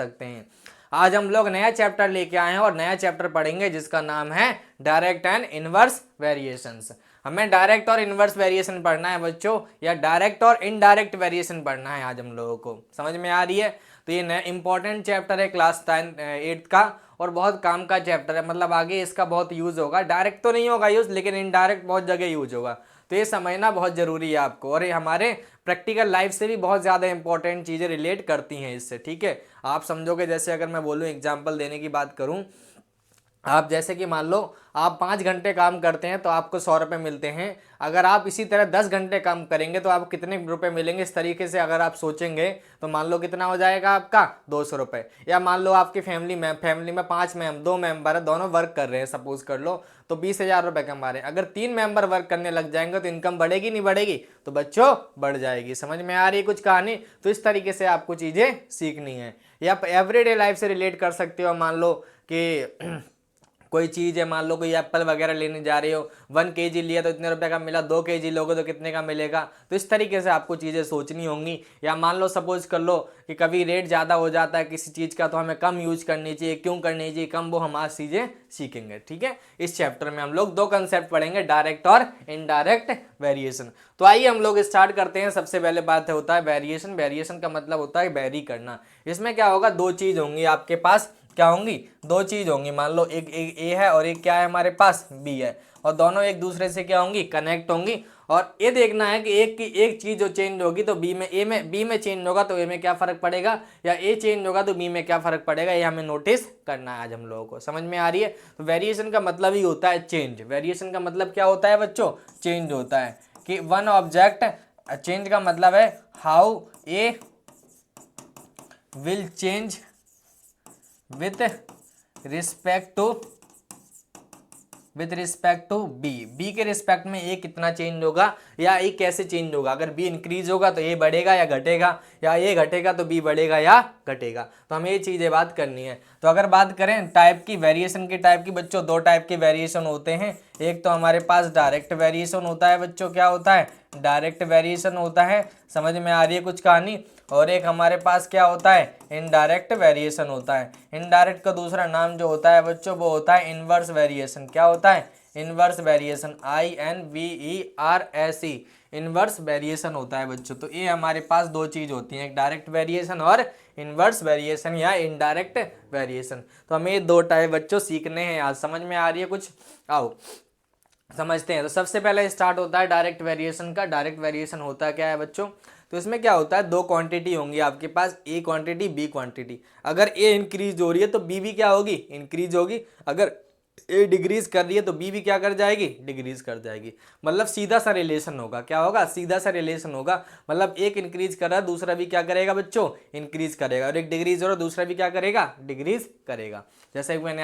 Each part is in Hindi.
सकते हैं। आज हम लोग नया चैप्टर लेके आए हैं और नया चैप्टर पढ़ेंगे जिसका नाम है डायरेक्ट एंड इनवर्स वेरिएशंस। हमें डायरेक्ट और इनवर्स वेरिएशन पढ़ना है बच्चों, या डायरेक्ट और इनडायरेक्ट वेरिएशन पढ़ना है आज हम लोगों को। समझ में आ रही है? तो ये नया इंपॉर्टेंट चैप्टर है क्लास 8 का और बहुत काम का चैप्टर है, मतलब आगे इसका बहुत यूज़ होगा। डायरेक्ट तो नहीं होगा यूज़, लेकिन इनडायरेक्ट बहुत जगह यूज होगा। तो ये समझना बहुत ज़रूरी है आपको, और ये हमारे प्रैक्टिकल लाइफ से भी बहुत ज़्यादा इंपॉर्टेंट चीज़ें रिलेट करती हैं इससे। ठीक है, आप समझोगे। जैसे अगर मैं बोलूँ, एग्जाम्पल देने की बात करूँ, आप जैसे कि मान लो आप 5 घंटे काम करते हैं तो आपको 100 रुपये मिलते हैं। अगर आप इसी तरह 10 घंटे काम करेंगे तो आपको कितने रुपए मिलेंगे, इस तरीके से अगर आप सोचेंगे तो मान लो कितना हो जाएगा आपका 200 रुपये। या मान लो आपकी फैमिली में 2 मेंबर है, दोनों वर्क कर रहे हैं, सपोज कर लो, तो 20,000 रुपये कमा रहे हैं। अगर 3 मेंबर वर्क करने लग जाएंगे तो इनकम बढ़ेगी नहीं बढ़ेगी? तो बच्चों बढ़ जाएगी। समझ में आ रही है कुछ कहानी? तो इस तरीके से आपको चीज़ें सीखनी है, या आप एवरीडे लाइफ से रिलेट कर सकते हो। मान लो कि कोई चीज़ है, मान लो कोई एप्पल वगैरह लेने जा रहे हो, 1 kg लिया तो इतने रुपए का मिला, 2 kg लोगे तो कितने का मिलेगा? तो इस तरीके से आपको चीज़ें सोचनी होंगी। या मान लो सपोज कर लो कि कभी रेट ज़्यादा हो जाता है किसी चीज़ का, तो हमें कम यूज करनी चाहिए, क्यों करनी चाहिए कम, वो हम आज चीज़ें सीखेंगे। ठीक है, इस चैप्टर में हम लोग 2 कंसेप्ट पढ़ेंगे, डायरेक्ट और इनडायरेक्ट वेरिएशन। तो आइए हम लोग स्टार्ट करते हैं। सबसे पहले बात होता है वेरिएशन। वेरिएशन का मतलब होता है वेरी करना। इसमें क्या होगा, 2 चीज़ होंगी आपके पास। क्या होंगी? 2 चीज होंगी। मान लो एक ए है और एक क्या है हमारे पास, बी है, और दोनों एक दूसरे से क्या होंगी, कनेक्ट होंगी। और ये देखना है कि एक चीज जो चेंज होगी तो बी में चेंज होगा तो ए में क्या फर्क पड़ेगा, या ए चेंज होगा तो बी में क्या फर्क पड़ेगा, ये हमें नोटिस करना है आज हम लोगों को। समझ में आ रही है? तो वेरिएशन का मतलब ही होता है चेंज। वेरिएशन का मतलब क्या होता है बच्चों? चेंज होता है कि वन ऑब्जेक्ट, चेंज का मतलब है how A will change with respect to B के रिस्पेक्ट में ए कितना चेंज होगा, या ए कैसे चेंज होगा। अगर बी इंक्रीज होगा तो ए बढ़ेगा या घटेगा, या ए घटेगा तो बी बढ़ेगा या घटेगा। तो हमें ये चीज़ें बात करनी है। तो अगर बात करें टाइप की, वेरिएशन के टाइप की बच्चों, 2 टाइप के वेरिएशन होते हैं। एक तो हमारे पास डायरेक्ट वेरिएशन होता है बच्चों। क्या होता है? डायरेक्ट वेरिएशन होता है। समझ में आ रही है कुछ कहानी? और एक हमारे पास क्या होता है, इनडायरेक्ट वेरिएशन होता है। इनडायरेक्ट का दूसरा नाम जो होता है बच्चों वो होता है इनवर्स वेरिएशन। क्या होता है? Inverse variation, INVERSE, inverse variation होता है बच्चों। तो ये हमारे पास 2 चीज होती हैं, डायरेक्ट वेरिएशन और इनवर्स वेरिएशन या इनडायरेक्ट वेरिएशन। तो हमें ये 2 टाइप बच्चों सीखने हैं आज। समझ में आ रही है कुछ? आओ समझते हैं। तो सबसे पहले स्टार्ट होता है डायरेक्ट वेरिएशन का। डायरेक्ट वेरिएशन होता क्या है बच्चों? तो इसमें क्या होता है, 2 क्वांटिटी होंगी आपके पास, ए क्वांटिटी बी क्वांटिटी। अगर ए इंक्रीज हो रही है तो बी भी क्या होगी, इंक्रीज होगी। अगर ए डिक्रीज कर रही है तो बी भी क्या कर जाएगी, डिक्रीज कर जाएगी। मतलब सीधा सा रिलेशन होगा। क्या होगा? सीधा सा रिलेशन होगा। मतलब एक इंक्रीज कर रहा है, दूसरा भी क्या करेगा बच्चों, इंक्रीज करेगा। और एक डिक्रीज हो रहा है, दूसरा भी क्या करेगा, डिक्रीज करेगा। जैसे मैंने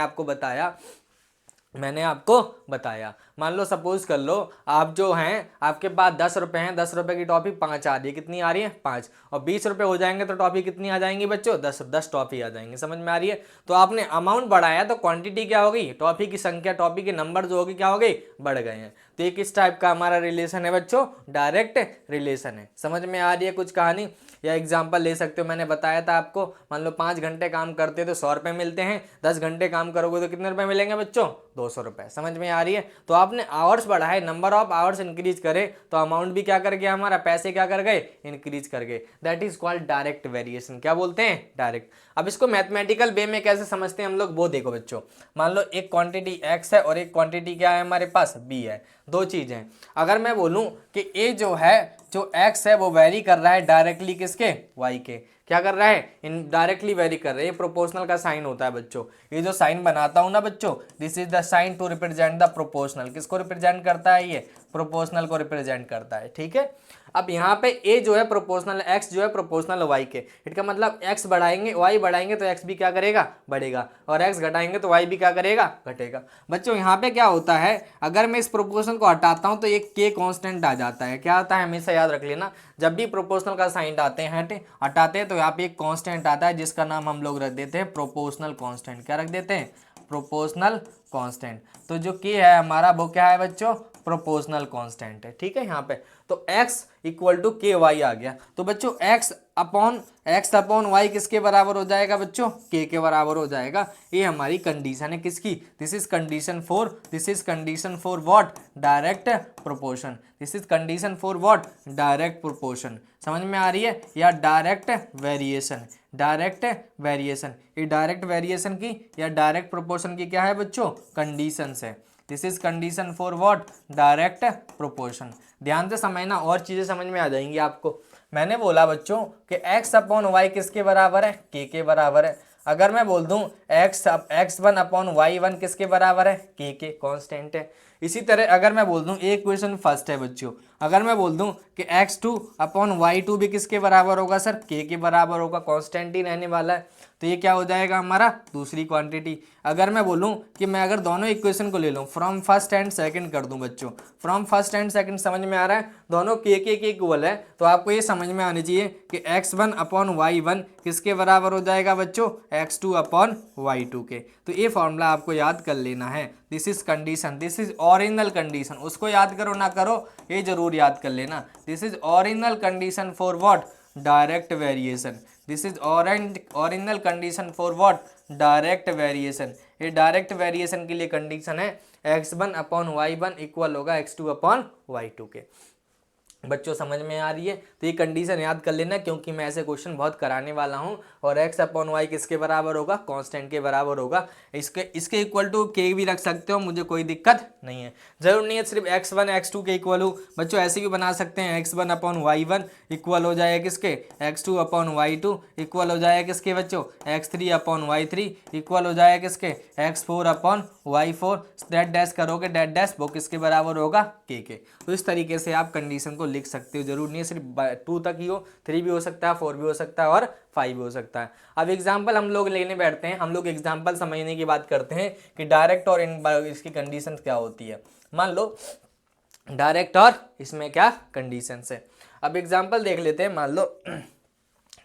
आपको बताया। मान लो सपोज कर लो आप जो हैं, आपके पास 10 रुपए हैं, 10 रुपए की टॉफी 5 आ रही है। कितनी आ रही है? 5। और 20 रुपए हो जाएंगे तो टॉफी कितनी आ जाएंगी बच्चों? 10 टॉफी आ जाएंगे। समझ में आ रही है? तो आपने अमाउंट बढ़ाया तो क्वांटिटी क्या होगी, टॉफी की संख्या, टॉफी के नंबर जो होगी क्या हो गई, बढ़ गए हैं। तो ये किस टाइप का हमारा रिलेशन है बच्चों? डायरेक्ट रिलेशन है। समझ में आ रही है कुछ कहानी? या एग्जाम्पल ले सकते हो, मैंने बताया था आपको। मान लो 5 घंटे काम करते हो तो 100 रुपये मिलते हैं। 10 घंटे काम करोगे तो कितने रुपए मिलेंगे बच्चों? 200 रुपये। समझ में आ रही है? तो आपने आवर्स बढ़ाए, नंबर ऑफ आवर्स इंक्रीज करे तो अमाउंट भी क्या कर गया हमारा, पैसे क्या कर गए, इंक्रीज कर गए। That is called direct variation. क्या बोलते हैं? डायरेक्ट। अब इसको मैथमेटिकल वे में कैसे समझते हैं हम लोग, वो देखो बच्चों। मान लो एक क्वांटिटी एक्स है और एक क्वांटिटी क्या है हमारे पास, बी है। 2 चीज हैं। अगर मैं बोलूं कि ए जो है, जो एक्स है वो वेरी कर रहा है डायरेक्टली किसके, वाई के। क्या कर रहा है? इनडायरेक्टली वेरी कर रहे हैं। ये प्रोपोर्शनल का साइन होता है बच्चों। ये जो साइन बनाता हूं ना बच्चों, this is the sign to represent the proportional. किसको रिप्रेजेंट करता है? ये प्रोपोर्शनल को रिप्रेजेंट करता है। ठीक है। अब यहाँ पे ए जो है प्रोपोर्शनल, एक्स जो है प्रोपोर्शनल वाई के। इसका मतलब एक्स बढ़ाएंगे, वाई बढ़ाएंगे तो एक्स भी क्या करेगा, बढ़ेगा। और एक्स घटाएंगे तो वाई भी क्या करेगा, घटेगा। बच्चों यहाँ पे क्या होता है, अगर मैं इस प्रोपोर्शन को हटाता हूँ तो एक के कांस्टेंट आ जाता है। क्या आता है? हमेशा याद रख लेना, जब भी प्रोपोर्शनल का साइन हटाते हैं तो यहाँ पे एक कांस्टेंट आता है जिसका नाम हम लोग रख देते हैं प्रोपोर्शनल कांस्टेंट। क्या रख देते हैं? Proportional constant. तो जो के है हमारा वो क्या है बच्चों, प्रोपोर्शनल कांस्टेंट है, ठीक है। यहाँ पे तो x इक्वल टू के वाई आ गया, तो बच्चों x अपॉन वाई किसके बराबर हो जाएगा बच्चों, k के बराबर हो जाएगा। ये हमारी कंडीशन है किसकी, this is condition for what, direct proportion, this is condition for what, direct proportion. समझ में आ रही है, या डायरेक्ट वेरिएशन, ये डायरेक्ट वेरिएशन की या डायरेक्ट प्रोपोर्शन की क्या है बच्चों, कंडीशंस है। This is condition for what, direct proportion. ध्यान से समझना और चीजें समझ में आ जाएंगी आपको। मैंने बोला बच्चों कि x अपॉन वाई किसके बराबर है, k के बराबर है। अगर मैं बोल दूं x1 अपॉन y1 किसके बराबर है, k के, कांस्टेंट है। इसी तरह अगर मैं बोल दूं, एक क्वेश्चन फर्स्ट है बच्चों, अगर मैं बोल दूं कि x2 अपॉन y2 भी किसके बराबर होगा सर, k के बराबर होगा, कांस्टेंट ही रहने वाला है, तो ये क्या हो जाएगा हमारा, दूसरी क्वांटिटी। अगर मैं बोलूं कि मैं अगर दोनों इक्वेशन को ले लूं, फ्रॉम फर्स्ट एंड सेकंड कर दूं बच्चों, फ्रॉम फर्स्ट एंड सेकंड समझ में आ रहा है, दोनों के इक्वल है, तो आपको ये समझ में आनी चाहिए कि x1 अपॉन y1 किसके बराबर हो जाएगा बच्चों, x2 अपॉन y2 के। तो ये फॉर्मूला आपको याद कर लेना है, this is condition, this is original condition. उसको याद करो ना करो, ये जरूर याद कर लेना, this is original condition for what, direct variation, this is original condition for what, direct variation. ये डायरेक्ट वेरिएशन के लिए कंडीशन है x1 अपॉन y1 इक्वल होगा x2 अपॉन y2 के। बच्चों समझ में आ रही है, तो ये कंडीशन याद कर लेना, क्योंकि मैं ऐसे क्वेश्चन बहुत कराने वाला हूँ। और x अपॉन वाई किसके बराबर होगा, कांस्टेंट के बराबर होगा। इसके इक्वल टू k भी रख सकते हो, मुझे कोई दिक्कत नहीं है। जरूर नहीं है सिर्फ x1 x2 के इक्वल हो, बच्चों ऐसे भी बना सकते हैं, x1 अपॉन y1 इक्वल हो जाएगा किसके, x2 अपॉन y2 इक्वल हो जाएगा किसके बच्चों, x3 अपॉन y3 इक्वल हो जाएगा किसके, x4 upon y4। Date dash करोगे, डेट डैश वो किसके बराबर होगा, k के। तो इस तरीके से आप कंडीशन को लिख सकते हो, जरूर नहीं है सिर्फ 2 तक ही हो, 3 भी हो सकता है, 4 भी हो सकता है और 5 भी हो सकता है। अब एग्जाम्पल हम लोग लेने बैठते हैं, हम लोग एग्जाम्पल समझने की बात करते हैं कि डायरेक्ट और इसकी कंडीशंस क्या होती है। मान लो डायरेक्ट और इसमें क्या कंडीशंस है। अब एग्जाम्पल देख लेते हैं। मान लो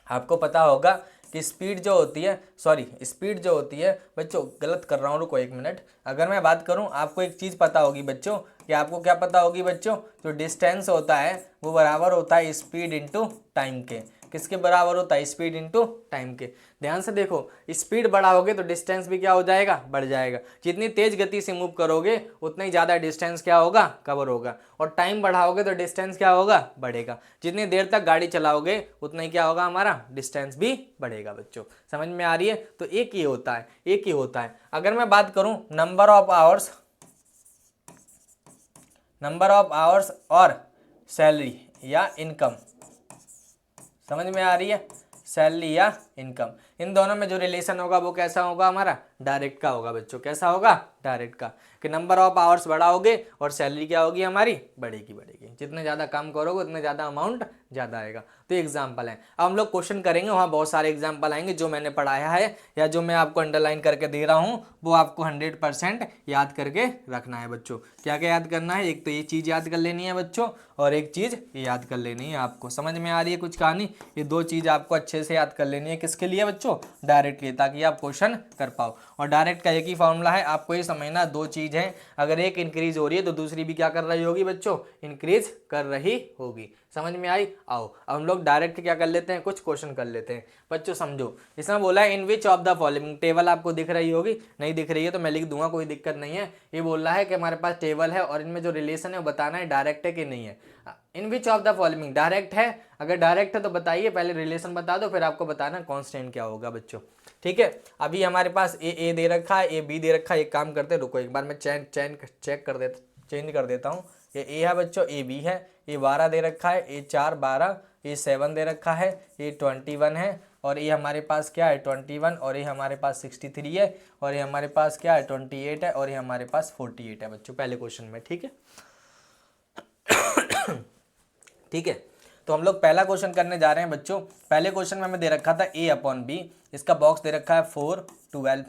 आपको पता होगा कि स्पीड जो होती है बच्चों, गलत कर रहा हूँ, रुको 1 मिनट। अगर मैं बात करूँ, आपको एक चीज़ पता होगी बच्चों, कि आपको क्या पता होगी बच्चों, जो डिस्टेंस होता है वो बराबर होता है स्पीड इंटू टाइम के। किसके बराबर होता है, स्पीड इंटू टाइम के। ध्यान से देखो, स्पीड बढ़ाओगे तो डिस्टेंस भी क्या हो जाएगा, बढ़ जाएगा। जितनी तेज गति से मूव करोगे उतना ही ज़्यादा डिस्टेंस क्या होगा, कवर होगा। और टाइम बढ़ाओगे तो डिस्टेंस क्या होगा, बढ़ेगा। जितनी देर तक गाड़ी चलाओगे उतना ही क्या होगा, हमारा डिस्टेंस भी बढ़ेगा। बच्चों समझ में आ रही है, तो एक ही होता है। अगर मैं बात करूं नंबर ऑफ आवर्स और सैलरी या इनकम, समझ में आ रही है, सैलरी या इनकम, इन दोनों में जो रिलेशन होगा वो कैसा होगा, हमारा डायरेक्ट का होगा बच्चों। कैसा होगा, डायरेक्ट का, कि नंबर ऑफ आवर्स बढ़ाओगे और सैलरी क्या होगी हमारी, बढ़ेगी। जितने ज़्यादा काम करोगे उतने ज़्यादा अमाउंट ज़्यादा आएगा। तो एग्जाम्पल है, अब हम लोग क्वेश्चन करेंगे, वहाँ बहुत सारे एग्जाम्पल आएंगे। जो मैंने पढ़ाया है या जो मैं आपको अंडरलाइन करके दे रहा हूँ वो आपको 100% याद करके रखना है बच्चों। क्या क्या याद करना है, एक तो ये चीज़ याद कर लेनी है बच्चों, और एक चीज़ ये याद कर लेनी है आपको। समझ में आ रही है कुछ कहानी, ये 2 चीज़ आपको अच्छे से याद कर लेनी है। किसके लिए बच्चों, डायरेक्ट के लिए, ताकि आप क्वेश्चन कर पाओ। और डायरेक्ट का एक ही फॉर्मूला है, आपको ये समझना 2 चीज़ है, अगर एक इंक्रीज हो रही है तो दूसरी भी क्या कर रही होगी बच्चों, इंक्रीज कर रही होगी। समझ में आई। आओ अब हम लोग डायरेक्ट क्या कर लेते हैं, कुछ क्वेश्चन कर लेते हैं बच्चों। समझो, इसमें बोला है in which of the following, table आपको दिख रही होगी, नहीं दिख रही है तो मैं लिख दूंगा, कोई दिक्कत नहीं है। ये बोल रहा है कि हमारे पास टेबल है और इनमें जो रिलेशन है वो बताना है डायरेक्ट है कि नहीं है। In which of the following direct है, अगर डायरेक्ट है तो बताइए, पहले रिलेशन बता दो, फिर आपको बताना कांस्टेंट क्या होगा बच्चों। ठीक है, अभी हमारे पास ए दे रखा है, ए बी दे रखा है। एक काम करते हैं, रुको एक बार मैं चेंज कर देता हूँ। ये ए है बच्चों, ए बी है, ए 12 दे रखा है, ए 4 12, ए 7 दे रखा है, ए 21 है, और ये हमारे पास क्या है 21, और ये हमारे पास 63 है, और ये हमारे पास क्या है 28 है, और ये हमारे पास 48 है बच्चों, पहले क्वेश्चन में। ठीक है ठीक है, तो हम लोग पहला क्वेश्चन करने जा रहे हैं बच्चों। पहले क्वेश्चन में हमें दे रखा था a अपॉन बी, इसका बॉक्स दे रखा है 4 12।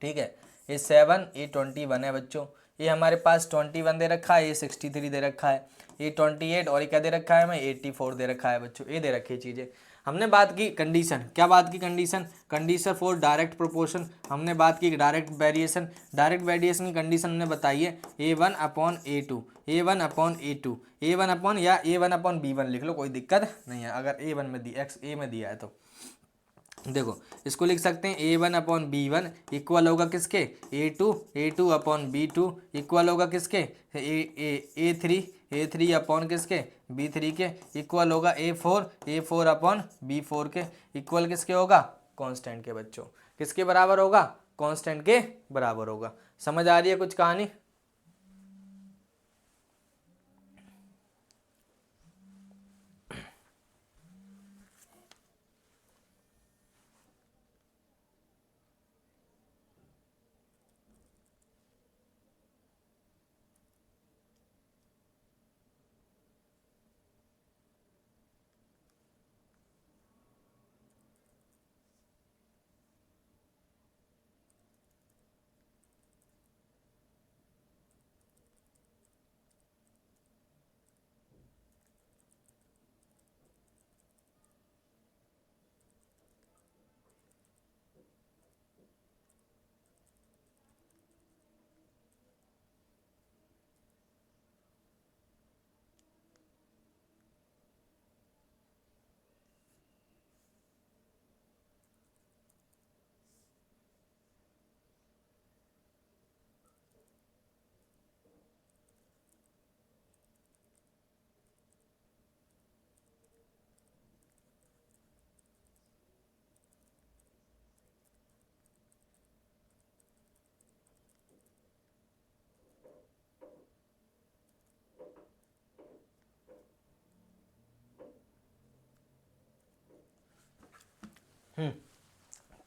ठीक है, ये 7 ये 21 है बच्चों, ये हमारे पास 21 दे रखा है, ये 63 दे रखा है, ये 28, और ये क्या दे रखा है हमें 84 दे रखा है बच्चों। ये दे रखी चीज़ें। हमने बात की कंडीशन, क्या बात की condition, condition for direct proportion, हमने बात की डायरेक्ट वेरिएशन, डायरेक्ट वेरिएशन की कंडीशन हमने बताई है A1/A2, A1/A2, A1 या A1/B1 लिख लो, कोई दिक्कत नहीं है अगर A1 में दी एक्स ए में दिया है तो। देखो इसको लिख सकते हैं A1/B1 इक्वल होगा किसके, A2/B2 इक्वल होगा किसके, A3 अपॉन किसके, B3 के इक्वल होगा A4/B4 के इक्वल किसके होगा, कांस्टेंट के बच्चों, किसके बराबर होगा, कांस्टेंट के बराबर होगा। समझ आ रही है कुछ कहानी।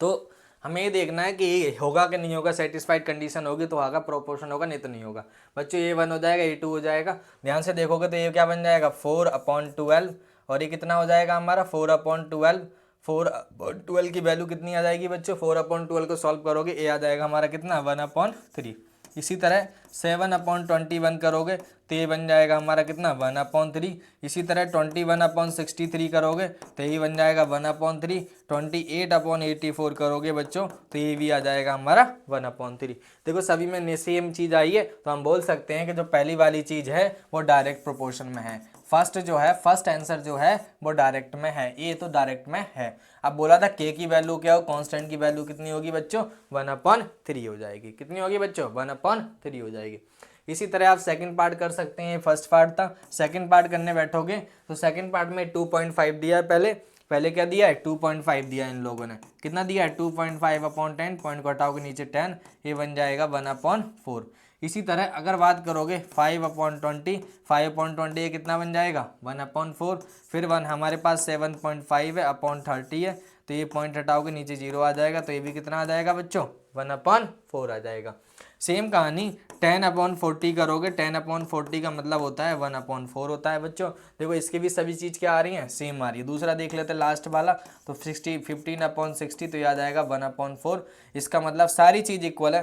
तो हमें ये देखना है कि ये होगा कि नहीं होगा, सेटिस्फाइड कंडीशन होगी तो होगा, प्रोपोर्शन होगा नहीं तो नहीं होगा। बच्चों A1 हो जाएगा, A2 हो जाएगा, ध्यान से देखोगे तो ये क्या बन जाएगा 4/12, और ये कितना हो जाएगा हमारा 4/12। 4/12 की वैल्यू कितनी आ जाएगी बच्चों, 4/12 को सॉल्व करोगे ए आ जाएगा हमारा कितना 1/3। इसी तरह 7/21 करोगे तो ये बन जाएगा हमारा कितना 1/3। इसी तरह 21/63 करोगे तो ये बन जाएगा 1/3। 28/84 करोगे बच्चों तो ये भी आ जाएगा हमारा 1/3। देखो सभी में सेम चीज़ आई है तो हम बोल सकते हैं कि जो पहली वाली चीज़ है वो डायरेक्ट प्रोपोर्शन में है। फर्स्ट आंसर जो है वो डायरेक्ट में है, ये तो डायरेक्ट में है। अब बोला था के की वैल्यू क्या हो, कांस्टेंट की वैल्यू कितनी होगी बच्चों 1/3 हो जाएगी। कितनी होगी बच्चों 1/3 हो जाएगी। इसी तरह आप सेकंड पार्ट कर सकते हैं, फर्स्ट पार्ट था, सेकंड पार्ट करने बैठोगे तो सेकंड पार्ट में 2.5 दिया है, पहले क्या दिया है 2.5 दिया है इन लोगों ने, कितना दिया है 2.5/10, पॉइंट को हटाओगे नीचे 10, ये बन जाएगा 1/4। इसी तरह अगर बात करोगे 5/20, 5/20 ये कितना बन जाएगा 1/4। फिर 1 हमारे पास 7.5 है अपॉन 30 है, तो ये पॉइंट हटाओगे नीचे 0 आ जाएगा, तो ये भी कितना आ जाएगा बच्चों 1/4 आ जाएगा। सेम कहानी 10/40 करोगे, 10/40 का मतलब होता है 1/4 होता है बच्चों। देखो इसके भी सभी चीज़ क्या आ रही हैं, सेम आ रही है। दूसरा देख लेते हैं लास्ट वाला, तो 15/60 तो याद आएगा 1/4। इसका मतलब सारी चीज़ इक्वल है,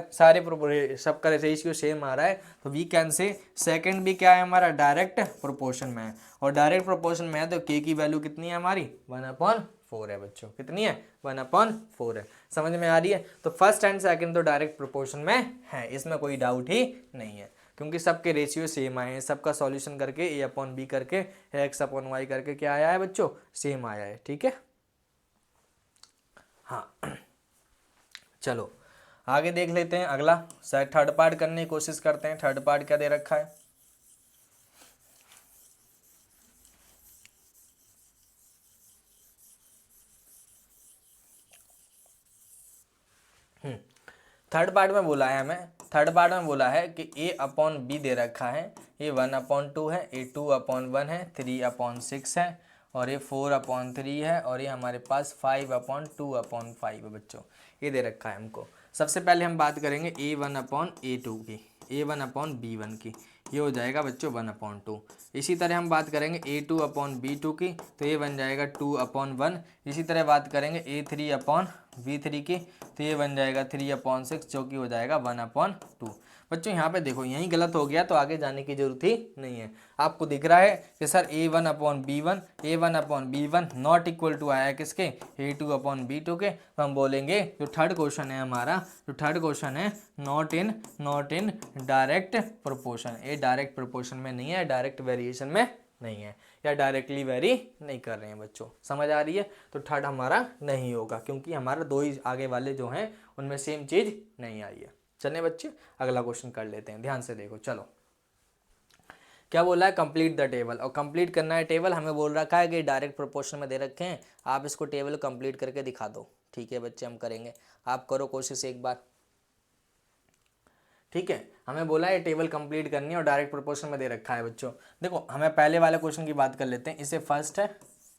सबका रेशियो सेम आ रहा है, तो वी कैन से सेकंड भी क्या है हमारा डायरेक्ट प्रोपोर्शन में है, और डायरेक्ट प्रोपोर्शन में है तो के की वैल्यू कितनी है हमारी 1/4 है बच्चों, कितनी है 1/4 है। समझ में आ रही है। तो फर्स्ट एंड सेकंड तो डायरेक्ट प्रोपोर्शन में है, इसमें कोई डाउट ही नहीं है, क्योंकि सबके रेशियो सेम आए हैं, सबका सॉल्यूशन करके A/B करके X/Y करके क्या आया है बच्चों सेम आया है। ठीक है, हाँ चलो आगे देख लेते हैं अगला, थर्ड पार्ट करने की कोशिश करते हैं। थर्ड पार्ट क्या दे रखा है, थर्ड पार्ट में बोला है हमें, थर्ड पार्ट में बोला है कि A/B दे रखा है, ये 1/2 है, ये 2/1 है, 3/6 है, और ये 4/3 है, और ये हमारे पास 5/2/5 है बच्चों, ये दे रखा है हमको। सबसे पहले हम बात करेंगे A1/A2 की, A1/B1 की, ये हो जाएगा बच्चों 1/2। इसी तरह हम बात करेंगे A2/B2 की, तो ये बन जाएगा 2/1। इसी तरह बात करेंगे A3/B3 v3 की, तो ये बन जाएगा 3/6 जो कि हो जाएगा 1/2। बच्चों यहाँ पे देखो यहीं गलत हो गया तो आगे जाने की जरूरत ही नहीं है। आपको दिख रहा है कि sir a1/b1 not equal to आया किसके, a2/b2 के, तो हम बोलेंगे जो थर्ड क्वेश्चन है हमारा, जो थर्ड क्वेश्चन है नॉट इन डायरेक्ट प्रोपोर्शन, ये डायरेक्ट प्रोपोर्शन में नहीं है, डायरेक्ट वेरिएशन में नहीं है, या डायरेक्टली वेरी नहीं कर रहे हैं बच्चों, समझ आ रही है। तो थर्ड हमारा नहीं होगा क्योंकि हमारा दो ही आगे वाले जो हैं उनमें सेम चीज नहीं आई है। चलिए बच्चे अगला क्वेश्चन कर लेते हैं, ध्यान से देखो। चलो क्या बोला है, कंप्लीट द टेबल, और कंप्लीट करना है टेबल, हमें बोल रखा है कि डायरेक्ट प्रोपोर्शन में दे रखे हैं, आप इसको टेबल कंप्लीट करके दिखा दो। ठीक है बच्चे हम करेंगे, आप करो कोशिश एक बार। ठीक है, हमें बोला है टेबल कंप्लीट करनी है और डायरेक्ट प्रोपोर्शन में दे रखा है बच्चों। देखो हमें पहले वाले क्वेश्चन की बात कर लेते हैं, इसे फर्स्ट है,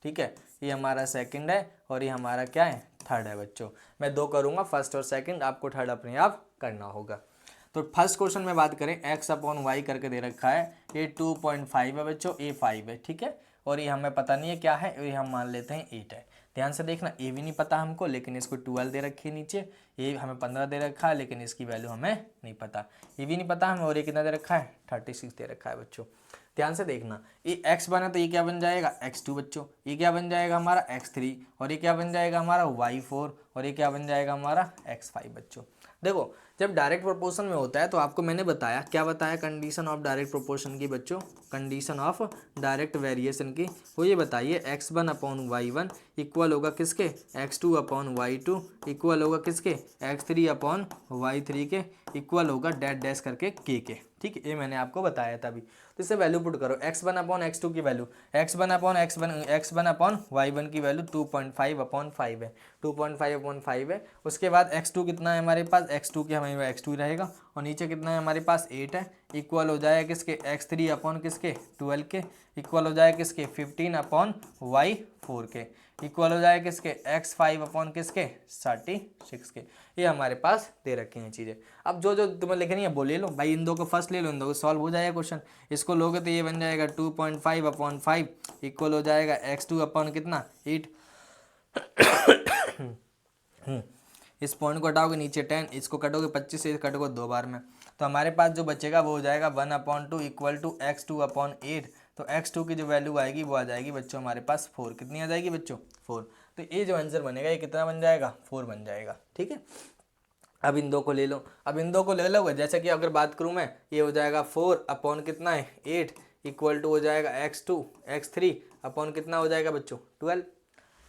ठीक है, ये हमारा सेकंड है और ये हमारा क्या है, थर्ड है बच्चों। मैं दो करूंगा, फर्स्ट और सेकंड, आपको थर्ड अपने आप करना होगा। तो फर्स्ट क्वेश्चन में बात करें x/y करके दे रखा है, ये 2.5 है बच्चों, ये 5 है, ठीक है, और ये हमें पता नहीं है क्या है, ये हम मान लेते हैं 8 है। ध्यान से देखना, ये भी नहीं पता हमको लेकिन इसको 12 दे रखी है नीचे, ये हमें 15 दे रखा है लेकिन इसकी वैल्यू हमें नहीं पता, ये भी नहीं पता हमें, और ये कितना दे रखा है 36 दे रखा है बच्चों। ध्यान से देखना, ये x बना तो ये क्या बन जाएगा x2 बच्चों, ये क्या बन जाएगा हमारा x3, और ये क्या बन जाएगा हमारा y4, और ये क्या बन जाएगा हमारा x5 बच्चों। देखो जब डायरेक्ट प्रोपोर्शन में होता है तो आपको मैंने बताया, क्या बताया कंडीशन ऑफ डायरेक्ट प्रोपोर्शन की बच्चों, कंडीशन ऑफ डायरेक्ट वेरिएशन की, वो ये बताइए x1/y1 इक्वल होगा किसके, x2/y2 इक्वल होगा किसके, x3/y3 के, इक्वल होगा डैश डैश करके के। ठीक है, ये मैंने आपको बताया था अभी। तो इससे वैल्यू पुट करो, x1/x2 की वैल्यू, x1/y1 की वैल्यू 2.5/5 है, 2.5/5 है। उसके बाद x2 कितना है हमारे पास, x2 की हमें x2 रहेगा, और नीचे कितना है हमारे पास 8 है, इक्वल हो जाएगा किसके, x3 किसके 12 के, इक्वल हो जाएगा किसके 15/y4 के, इक्वल हो जाएगा किसके x5 किसके 36 के। ये हमारे पास दे रखी हैं चीज़ें। अब जो जो तुम्हें लिखनी है वो ले लो भाई, इन दो को फर्स्ट ले लो, इन दो को सॉल्व हो जाएगा क्वेश्चन। इसको लोगे तो ये बन जाएगा 2.5/5 इक्वल हो जाएगा x2 कितना 8। इस पॉइंट को हटाओगे नीचे 10, इसको कटोगे 25 से, कटोगे 2 बार में, तो हमारे पास जो बचेगा वो हो जाएगा 1/2 इक्वल टू x2/8। तो x2 की जो वैल्यू आएगी वो आ जाएगी बच्चों हमारे पास 4, कितनी आ जाएगी बच्चों 4। तो ये जो आंसर बनेगा ये कितना बन जाएगा 4 बन जाएगा। ठीक है, अब इन दो को ले लो, अब इन दो को ले लोगे, जैसे कि अगर बात करूँ मैं, ये हो जाएगा 4 कितना है 8 इक्वल टू हो जाएगा x3 कितना हो जाएगा बच्चों 12।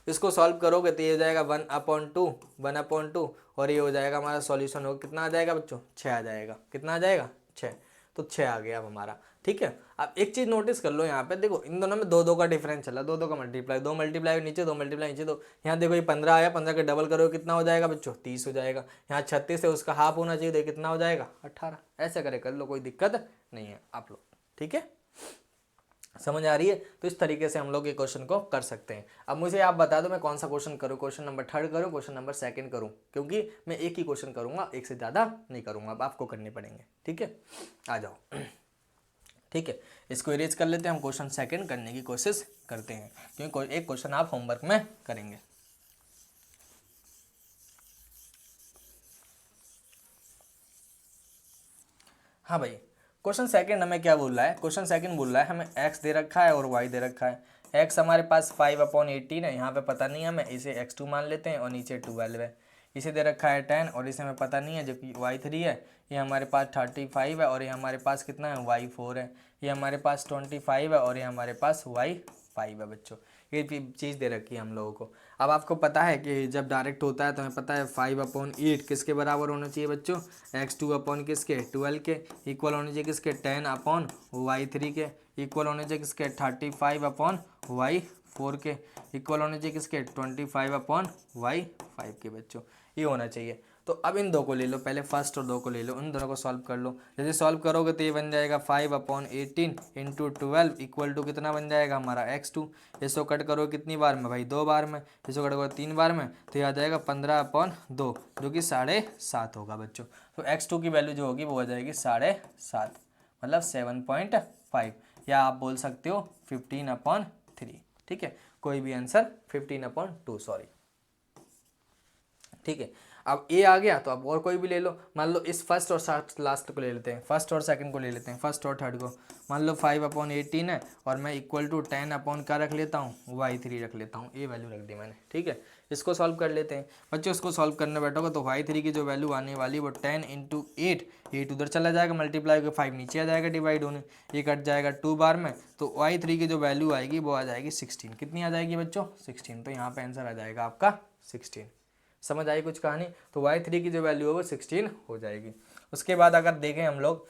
इसको सॉल्व करोगे तो ये हो जाएगा 1/2 और ये हो जाएगा हमारा सॉल्यूशन हो कितना आ जाएगा बच्चों 6 आ जाएगा, कितना आ जाएगा 6, तो 6 आ गया अब हमारा। ठीक है, अब एक चीज़ नोटिस कर लो यहाँ पे, देखो इन दोनों में 2 का डिफरेंस चला, 2 का मल्टीप्लाई, 2 मल्टीप्लाई नीचे 2 मल्टीप्लाई नीचे 2, यहाँ देखो ये 15 आया, 15 का डबल करो कितना हो जाएगा बच्चों 30 हो जाएगा, यहाँ 36 है उसका हाफ होना चाहिए, देखो कितना हो जाएगा 18। ऐसे करे कर लो, कोई दिक्कत नहीं है आप लोग। ठीक है, समझ आ रही है। तो इस तरीके से हम लोग ये क्वेश्चन को कर सकते हैं। अब मुझे आप बता दो मैं कौन सा क्वेश्चन करूँ, क्वेश्चन नंबर 3 करूँ, क्वेश्चन नंबर 2 करूँ, क्योंकि मैं एक ही क्वेश्चन करूँगा, एक से ज़्यादा नहीं करूँगा, अब आपको करने पड़ेंगे। ठीक है, आ जाओ। ठीक है, इसको इरेज कर लेते हैं, हम क्वेश्चन 2 करने की कोशिश करते हैं, क्योंकि एक क्वेश्चन आप होमवर्क में करेंगे। हाँ भाई, क्वेश्चन 2 हमें क्या बोल रहा है, क्वेश्चन 2 बोल रहा है हमें x दे रखा है और y दे रखा है। x हमारे पास 5/18 है, यहाँ पे पता नहीं है हमें, इसे x2 मान लेते हैं, और नीचे 12 है। इसे दे रखा है 10 और इसे हमें पता नहीं है, जबकि y3 है, ये हमारे पास 35 है, और ये हमारे पास कितना है y4 है, ये हमारे पास 25 है, और ये हमारे पास y5 है बच्चों। ये चीज़ दे रखी है हम लोगों को। अब आपको पता है कि जब डायरेक्ट होता है तो हमें पता है 5/8 किसके बराबर होना चाहिए बच्चों, x2 किसके 12 के, इक्वल होने चाहिए किसके 10/y3 के, इक्वल होने चाहिए किसके 35/y4 के, इक्वल होने चाहिए किसके 25/y5 के बच्चों, ये होना चाहिए। तो अब इन दो को ले लो, पहले फर्स्ट और 2 को ले लो, उन दोनों को सॉल्व कर लो। जैसे सॉल्व करोगे तो ये बन जाएगा 5/18 इंटू 12 इक्वल टू कितना बन जाएगा हमारा x2। इसको कट करो कितनी बार में भाई 2 बार में, इसको कट करो 3 बार में, तो ये आ जाएगा 15/2 जो कि 7.5 होगा बच्चों। तो x2 की वैल्यू जो होगी वो आ जाएगी 7.5, मतलब 7.5, या आप बोल सकते हो 15/3। ठीक है, कोई भी आंसर 15/2 सॉरी। ठीक है। अब ए आ गया तो अब और कोई भी ले लो, मान लो इस फर्स्ट और लास्ट को ले लेते हैं, फर्स्ट और सेकंड को ले लेते हैं, फर्स्ट और थर्ड को। मान लो 5/18 है और मैं इक्वल टू 10 अपॉन क्या रख लेता हूँ, y3 रख लेता हूँ, ए वैल्यू रख दी मैंने। ठीक है, इसको सॉल्व कर लेते हैं बच्चों। इसको सॉल्व करने बैठोगे तो y3 की जो वैल्यू आने वाली वो 10 × 8, 8 उधर चला जाएगा मल्टीप्लाई होकर, 5 नीचे आ जाएगा डिवाइड होने, ये कट जाएगा 2 बार में, तो y3 की जो वैल्यू आएगी वो आ जाएगी 16। कितनी आ जाएगी बच्चों, 16। तो यहाँ पे आंसर आ जाएगा आपका 16। समझ आई कुछ कहानी। तो y3 की जो वैल्यू है वो 16 हो जाएगी। उसके बाद अगर देखें हम लोग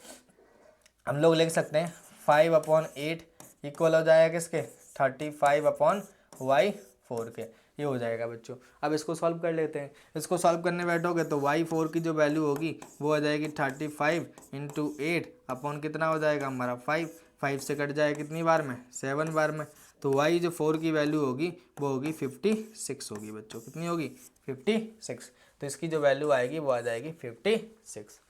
लिख सकते हैं 5/8 इक्वल हो जाएगा किसके, 35/y4 के, ये हो जाएगा बच्चों। अब इसको सॉल्व कर लेते हैं। इसको सॉल्व करने बैठोगे तो y4 की जो वैल्यू होगी वो आ जाएगी 35 × 8 अपॉन कितना हो जाएगा हमारा 5, 5 से कट जाएगा कितनी बार में, 7 बार में। तो y जो 4 की वैल्यू होगी वो होगी 56 होगी बच्चों। कितनी होगी, 56। तो इसकी जो वैल्यू आएगी वो आ जाएगी 56।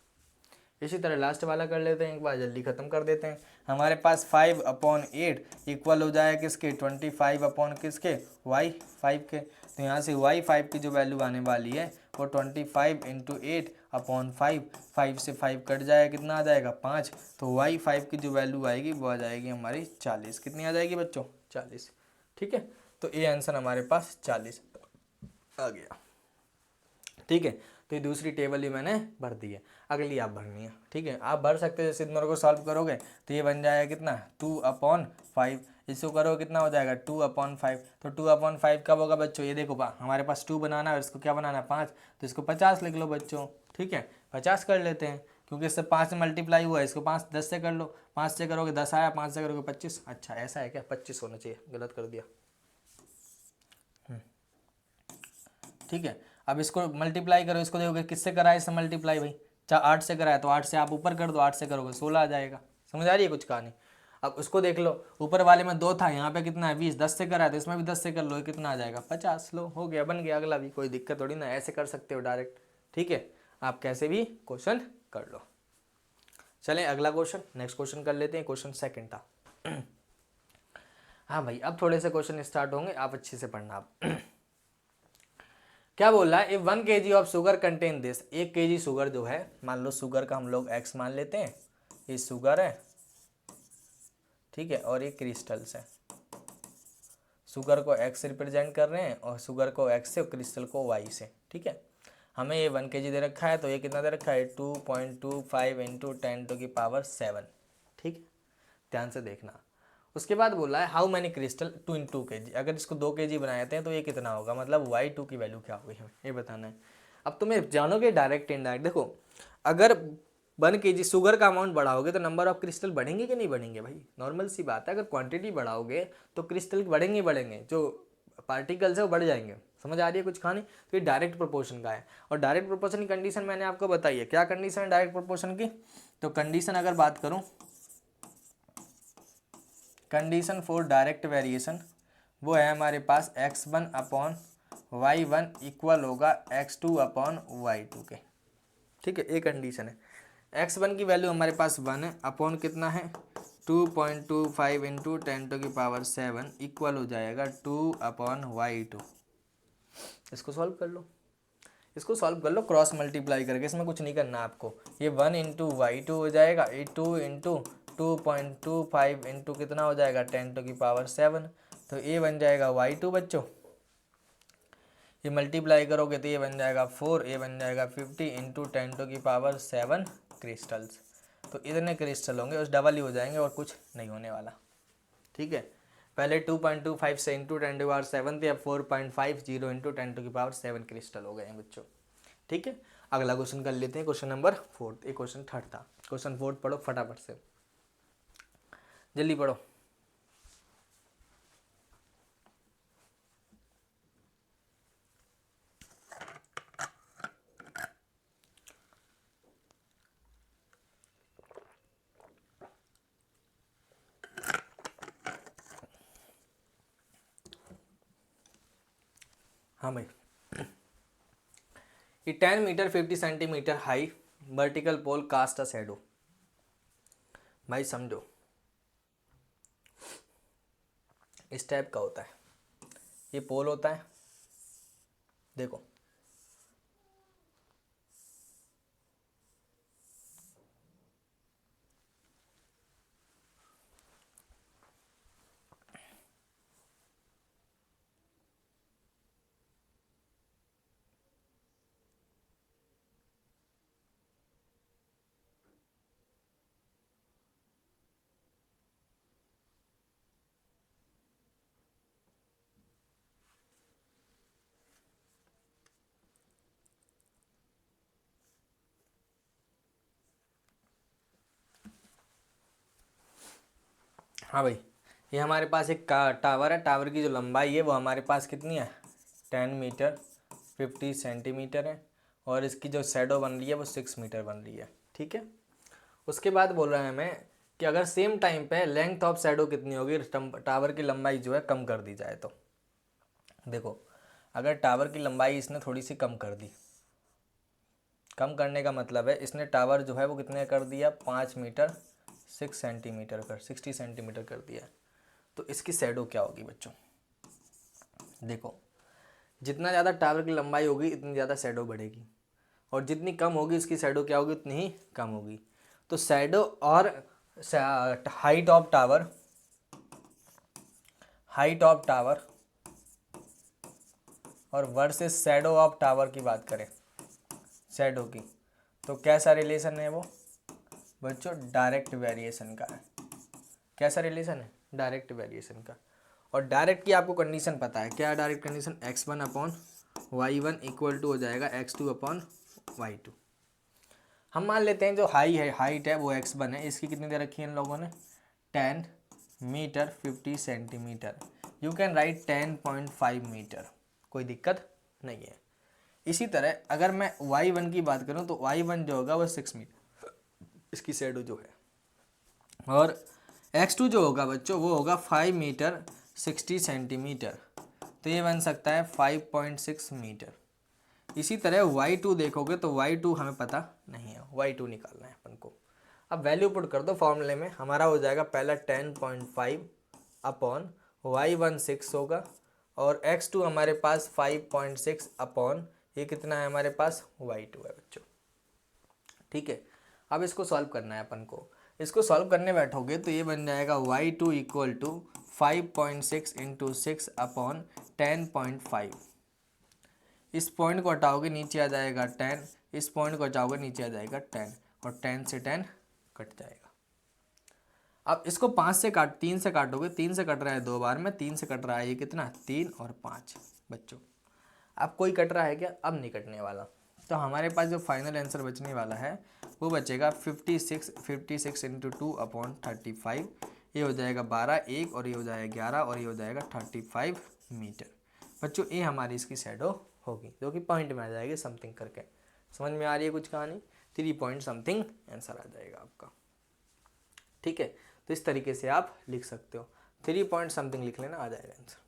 इसी तरह लास्ट वाला कर लेते हैं, एक बार जल्दी खत्म कर देते हैं। हमारे पास 5/8 इक्वल हो जाएगा किसके, 25 अपॉन किसके, y5 के। तो यहाँ से y5 की जो वैल्यू आने वाली है वो 25 × 8 अपॉन 5, 5 से 5 कट जाएगा, कितना आ जाएगा 5। तो y5 की जो वैल्यू आएगी वो आ जाएगी हमारी 40। कितनी आ जाएगी बच्चों, 40। ठीक है, तो ये आंसर हमारे पास 40 आ गया। ठीक है, तो ये दूसरी टेबल ही मैंने भर दी है, अगली आप भरनी है। ठीक है, आप भर सकते हैं, जैसे मेरे को सॉल्व करोगे तो ये बन जाएगा कितना, 2/5। इसको करोगे कितना हो जाएगा, 2/5। तो 2/5 कब होगा बच्चों, ये देखो हमारे पास 2 बनाना है और इसको क्या बनाना है 5, तो इसको 50 लिख लो बच्चों। ठीक है, 50 कर लेते हैं क्योंकि इससे 5 से मल्टीप्लाई हुआ है, इसको 5 10 से कर लो, 5 से करोगे 10 आया, 5 से करोगे 25। अच्छा ऐसा है क्या, 25 होना चाहिए, गलत कर दिया। ठीक है, अब इसको मल्टीप्लाई करो, इसको देखोगे किससे कराए, इससे मल्टीप्लाई भाई, 8 से कराया तो 8 से आप ऊपर कर दो, 8 से करोगे 16 आ जाएगा। समझ आ रही है कुछ कहानी। अब उसको देख लो, ऊपर वाले में 2 था, यहाँ पे कितना है 20, 10 से कराया तो इसमें भी 10 से कर लो, कितना आ जाएगा 50। लो हो गया, बन गया अगला भी, कोई दिक्कत थोड़ी ना, ऐसे कर सकते हो डायरेक्ट। ठीक है, आप कैसे भी क्वेश्चन कर लो। चलें अगला क्वेश्चन, नेक्स्ट क्वेश्चन कर लेते हैं, क्वेश्चन सेकंड था। हाँ भाई, अब थोड़े से क्वेश्चन स्टार्ट होंगे, आप अच्छे से पढ़ना। आप क्या बोल रहा है, if 1 kg of sugar contain this, 1 kg sugar जो है, मान लो शुगर का हम लोग x मान लेते हैं, ये शुगर है। ठीक है, और ये क्रिस्टल्स है। शुगर को x से रिप्रेजेंट कर रहे हैं और शुगर को x से और क्रिस्टल को y से। ठीक है, हमें ये 1 kg दे रखा है, तो ये कितना दे रखा है, 2.25 × 10⁻⁷। ठीक है, ध्यान से देखना। उसके बाद बोला है हाउ मैनी क्रिस्टल 2 × 2 kg, अगर इसको 2 kg बनाते हैं तो ये कितना होगा, मतलब y2 की वैल्यू क्या होगी हमें ये बताना है। अब तुम्हें जानोगे डायरेक्ट इनडायरेक्ट, देखो अगर 1 kg शुगर का अमाउंट बढ़ाओगे तो नंबर ऑफ क्रिस्टल बढ़ेंगे कि नहीं बढ़ेंगे भाई, नॉर्मल सी बात है। अगर क्वांटिटी बढ़ाओगे तो क्रिस्टल बढ़ेंगे, जो पार्टिकल्स है वो बढ़ जाएंगे। समझ आ रही है कुछ कहानी। तो ये डायरेक्ट प्रोपोर्शन का है, और डायरेक्ट प्रोपोर्शन की कंडीशन मैंने आपको बताई है। क्या कंडीशन है डायरेक्ट प्रोपोर्शन की, तो कंडीशन अगर बात करूँ, कंडीशन फॉर डायरेक्ट वेरिएशन वो है हमारे पास x1/y1 इक्वल होगा x2/y2 के। ठीक है, एक कंडीशन है। x1 की वैल्यू हमारे पास 1 है, अपॉन कितना है 2.25 × 10⁻⁷ इक्वल हो जाएगा 2/y2। इसको सॉल्व कर लो, इसको सॉल्व कर लो क्रॉस मल्टीप्लाई करके, इसमें कुछ नहीं करना आपको। ये 1 × y2 हो जाएगा, ये 2 × 2.25 × कितना हो जाएगा 10⁻⁷, तो ये बन जाएगा y2 बच्चों। ये मल्टीप्लाई करोगे तो ये बन जाएगा 4, ये बन जाएगा 50 × 10⁻⁷ क्रिस्टल्स। तो इतने क्रिस्टल होंगे, उस डबल ही हो जाएंगे और कुछ नहीं होने वाला। ठीक है, पहले 2.25 से × 10⁻⁷ थे, अब 4.50 × 10⁻⁷ क्रिस्टल हो गए हैं बच्चों। ठीक है, अगला क्वेश्चन कर लेते हैं, क्वेश्चन नंबर 4। ये क्वेश्चन 3 था, क्वेश्चन 4 पढ़ो फटाफट से, जल्दी पढ़ो। हाँ भाई, ये 10 metre 50 centimetre high vertical pole cast a shadow. भाई समझो, इस टाइप का होता है, ये पोल होता है। देखो हाँ भाई, ये हमारे पास एक टावर है। टावर की जो लंबाई है वो हमारे पास कितनी है, 10 मीटर 50 सेंटीमीटर है, और इसकी जो शैडो बन रही है वो 6 मीटर बन रही है। ठीक है, उसके बाद बोल रहे हैं हमें कि अगर सेम टाइम पे लेंथ ऑफ शैडो कितनी होगी, टावर की लंबाई जो है कम कर दी जाए तो। देखो, अगर टावर की लंबाई इसने थोड़ी सी कम कर दी, कम करने का मतलब है इसने टावर जो है वो कितने कर दिया, 5 मीटर 6 सेंटीमीटर कर 60 सेंटीमीटर कर दिया। तो इसकी शैडो क्या होगी बच्चों, देखो जितना ज़्यादा टावर की लंबाई होगी इतनी ज़्यादा शैडो बढ़ेगी, और जितनी कम होगी इसकी शैडो क्या होगी, उतनी ही कम होगी। तो शैडो और height of tower, height of tower और वर्सेस शैडो ऑफ टावर की बात करें, शैडो की, तो कैसा रिलेशन है वो बच्चों, डायरेक्ट वेरिएशन का है। कैसा रिलेशन है, डायरेक्ट वेरिएशन का। और डायरेक्ट की आपको कंडीशन पता है, क्या direct condition, x1 upon y1 equal to हो जाएगा x2 अपॉन y2। हम मान लेते हैं जो हाइट है वो x1 है, इसकी कितनी दे रखी है इन लोगों ने, 10 metre 50 centimetre. You can write 10.5 metre, कोई दिक्कत नहीं है। इसी तरह अगर मैं y1 की बात करूं तो y1 जो होगा वो 6 मीटर, इसकी शैडो जो है, और x2 जो होगा बच्चों वो होगा 5 मीटर 60 सेंटीमीटर, तो ये बन सकता है 5.6 मीटर। इसी तरह y2 देखोगे तो y2 हमें पता नहीं है, y2 निकालना है अपन को। अब वैल्यू पुट कर दो फॉर्मूले में, हमारा हो जाएगा पहला 10.5 अपॉन y1 6 होगा, और x2 हमारे पास 5.6 अपॉन ये कितना है हमारे पास, y2 है बच्चों। ठीक है, अब इसको सॉल्व करना है अपन को। इसको सॉल्व करने बैठोगे तो ये बन जाएगा y2 equal to 5.6 into 6 upon 10.5। इस पॉइंट को हटाओगे नीचे आ जाएगा 10, इस पॉइंट को हटाओगे नीचे आ जाएगा 10, और 10 से 10 कट जाएगा। अब इसको 3 से काटोगे, 3 से कट रहा है 2 बार में, 3 से कट रहा है ये कितना, 3 और 5 बच्चों। अब कोई कट रहा है क्या, अब नहीं कटने वाला। तो हमारे पास जो फाइनल आंसर बचने वाला है वो बचेगा 56 इंटू 2 अपॉन 35। ये हो जाएगा 12 1, और ये हो जाएगा 11, और ये हो जाएगा 35 मीटर। बच्चों ये हमारी इसकी शैडो होगी, जो कि पॉइंट में आ जाएगी समथिंग करके। समझ में आ रही है कुछ कहानी, 3 पॉइंट समथिंग आंसर आ जाएगा आपका। ठीक है, तो इस तरीके से आप लिख सकते हो, 3 पॉइंट समथिंग लिख लेना, आ जाएगा आंसर।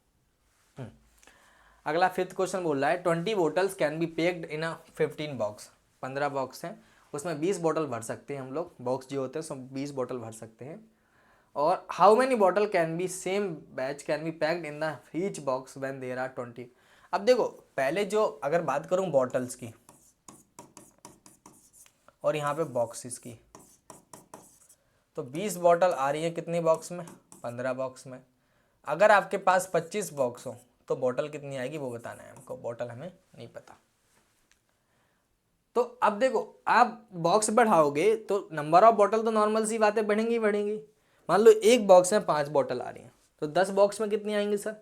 अगला 5th क्वेश्चन बोल रहा है 20 bottles can be packed in a 15 box. 15 box हैं, उसमें 20 बोतल भर सकते हैं हम लोग, बॉक्स जो होते हैं उसमें 20 बोतल भर सकते हैं। और how many bottle can be same batch can be packed in the each box when there are 20। अब देखो पहले जो अगर बात करूं बॉटल्स की और यहाँ पे बॉक्सेस की, तो 20 बॉटल आ रही है कितनी बॉक्स में, 15 बॉक्स में। अगर आपके पास 25 बॉक्स हो तो बॉटल कितनी आएगी वो बताना है हमको, बॉटल हमें नहीं पता। तो अब देखो आप बॉक्स बढ़ाओगे तो नंबर ऑफ बॉटल तो नॉर्मल सी बातें बढ़ेंगी ही बढ़ेंगी। मान लो एक बॉक्स में 5 बॉटल आ रही हैं, तो 10 बॉक्स में कितनी आएंगी सर,